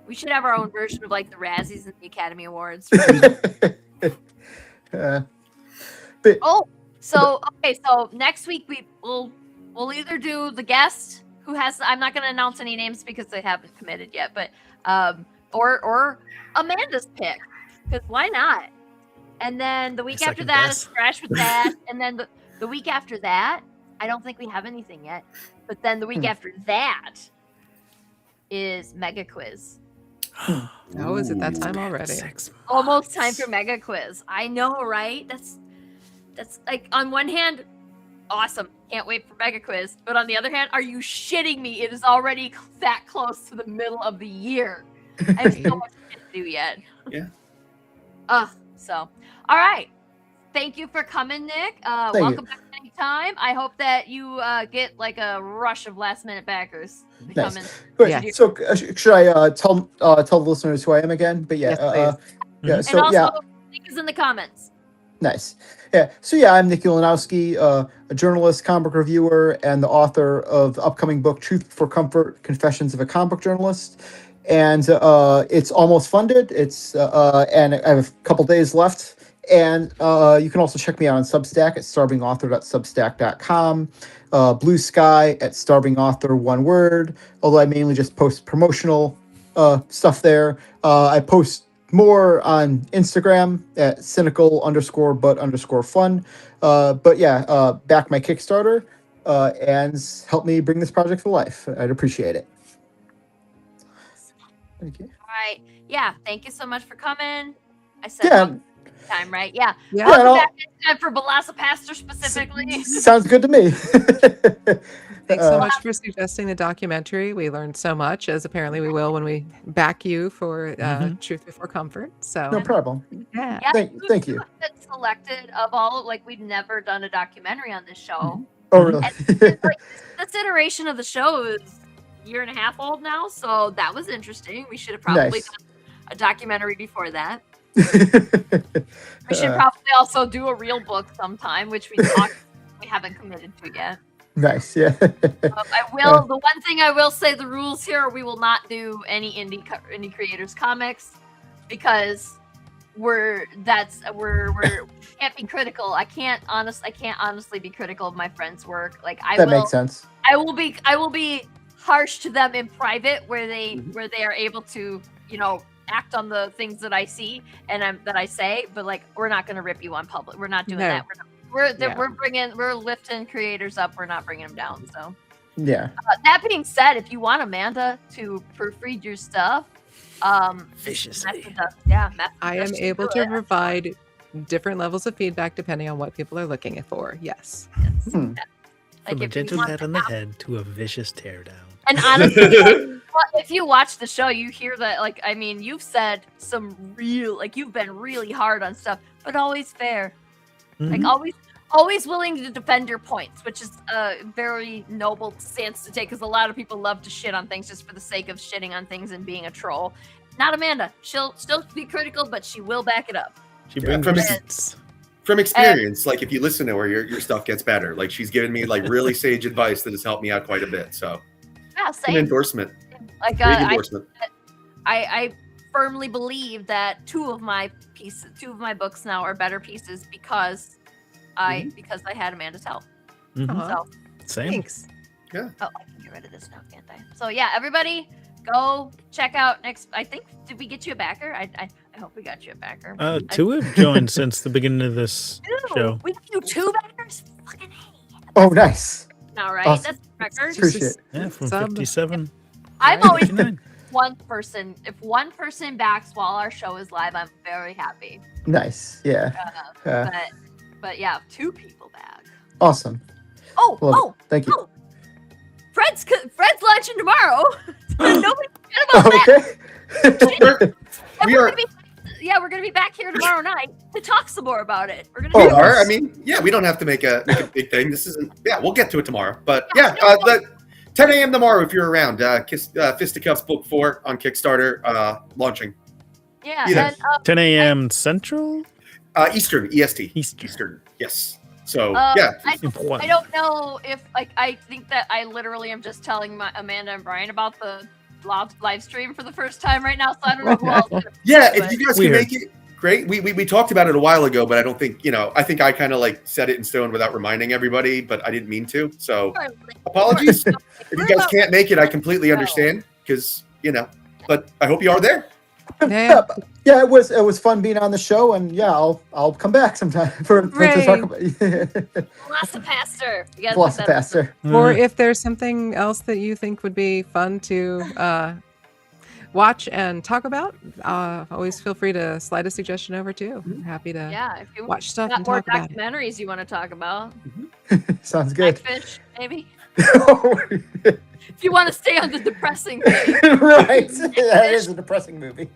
we should have our own version of like the Razzies and the Academy Awards. Oh, so okay, so next week we'll either do the guest who has. I'm not going to announce any names because they haven't committed yet, but or Amanda's pick, because why not? And then the week I after second that this. is Thrash with that, and then the week after that, I don't think we have anything yet. But then the week after that is Mega Quiz. Oh, is it that time already? 6 Almost time months. for mega quiz. I know, right? That's like on one hand, awesome. Can't wait for mega quiz. But on the other hand, are you shitting me? It is already that close to the middle of the year. I have so much shit to do yet. Yeah. So all right. Thank you for coming, Nick. Thank you. Welcome back anytime. I hope that you get like a rush of last minute backers to come in. Nice. Wait, Yeah. so should I tell the listeners who I am again? But yeah, Yes, please. yeah. And So also, yeah, link is in the comments. nice. Yeah. So yeah, I'm Nick Ulanowski, a journalist, comic book reviewer, and the author of the upcoming book Truth Before Comfort: Confessions of a Comic Book Journalist. And it's almost funded. It's and I have a couple days left. And you can also check me out on Substack at starvingauthor.substack.com, Blue Sky at starvingauthor, one word, although I mainly just post promotional stuff there. I post more on Instagram at cynical_but_fun. But yeah, back my Kickstarter and help me bring this project to life. I'd appreciate it. Thank you. All right. Yeah. Thank you so much for coming. I said Yeah. time, right? Yeah. Yeah. Welcome I'll- back next time for Velocipaster specifically. Sounds good to me. Thanks so Uh, much for suggesting the documentary. We learned so much, as apparently we will when we back you for Truth Before Comfort. So, No problem. yeah. Yeah, Thank you. Been selected of all, like we've never done a documentary on this show. Oh, really? And like this iteration of the show is a year and a half old now, so that was interesting. We should have probably Nice. done a documentary before that. We should Uh, probably also do a real book sometime, which we haven't committed to yet. Nice. Yeah. I will. The one thing I will say, the rules here are we will not do any indie creators comics because we can't be critical. I can't honestly be critical of my friends' work. Like That makes sense. I will be harsh to them in private where they are able to, act on the things that I see and that I say, but like we're not going to rip you on public. We're not doing No. that. We're lifting creators up. We're not bringing them down. So Yeah. that being said, if you want Amanda to proofread your stuff, Viciously. I am able to provide different levels of feedback depending on what people are looking for. Yes. Hmm. From a if you gentle want pat to on the have- head to a vicious teardown. And honestly, if you watch the show, you hear that. Like, I mean, you've said some you've been really hard on stuff, but always fair. Like always willing to defend your points, which is a very noble stance to take because a lot of people love to shit on things just for the sake of shitting on things and being a troll. Not Amanda. She'll still be critical, but she will back it up. She Yeah, brings from- receipts. From experience, like if you listen to her, your stuff gets better. Like she's given me like really sage advice that has helped me out quite a bit. So Yeah, an same. endorsement, Like great endorsement. I firmly believe that two of my books now are better pieces because I had Amanda's help. Mhm. Aw, So Same. thanks. oh, I can get rid of this now, can't I? So yeah, everybody go check out next. I think did we get you a backer? I hope we got you a backer. Two have joined since the beginning of this show. We got you two backers. Fucking hey. Oh, nice. All right, Awesome. that's a record. Appreciate it. Yeah, from Sub. 57 I'm to always 59. one person. If one person backs while our show is live, I'm very happy. Nice. Yeah. Uh, but yeah, two people back. Awesome. Oh, Well, Thank you. oh, Fred's launching tomorrow. Nobody forget about that. Okay. And We we're are- gonna we're gonna be back here tomorrow night to talk some more about it. We're gonna Oh, do We are. nice. I mean, yeah, we don't have to make a big thing. This isn't. Yeah, we'll get to it tomorrow. But Yeah, yeah, the 10 a.m. tomorrow if you're around. Fisticuffs Book 4 on Kickstarter launching yeah, either. and 10 a.m. Central? Eastern EST. Eastern. Yes. So Uh, yeah, Important. I don't know if I think that I literally am just telling Amanda and Brian about the live stream for the first time right now, so I don't know who else. yeah. but- If you guys Weird. can make it, great. We talked about it a while ago, but I don't think I think I kind of like set it in stone without reminding everybody, but I didn't mean to. So apologies. If you guys can't make it, I completely understand because But I hope you are there. Yeah. Yeah, it was fun being on the show, and yeah, I'll come back sometime to talk about Velocipaster. You gotta put that- Velocipaster. Or if there's something else that you think would be fun to watch and talk about, always feel free to slide a suggestion over too. I'm happy to Yeah, if you watch stuff got and more talk about it. documentaries you want to talk about, Sounds good. Blackfish, maybe. If you want to stay on the depressing thing. Right. That is a depressing movie.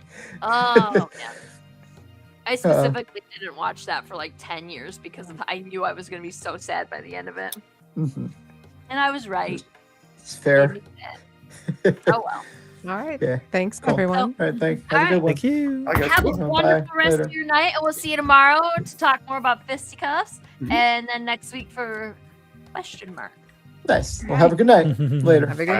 Oh man. I specifically didn't watch that for like 10 years because I knew I was going to be so sad by the end of it. Mm-hmm. And I was right. It's fair. Made me sad. Oh well. All right. Yeah. Thanks, Cool. everyone. All right, thanks. All Have a good one. Thank you. I guess. Have a Bye. wonderful rest Later. of your night, and we'll see you tomorrow to talk more about fisticuffs, Mhm. and then next week for question mark. Nice. Well, have a good night. Later. Have a good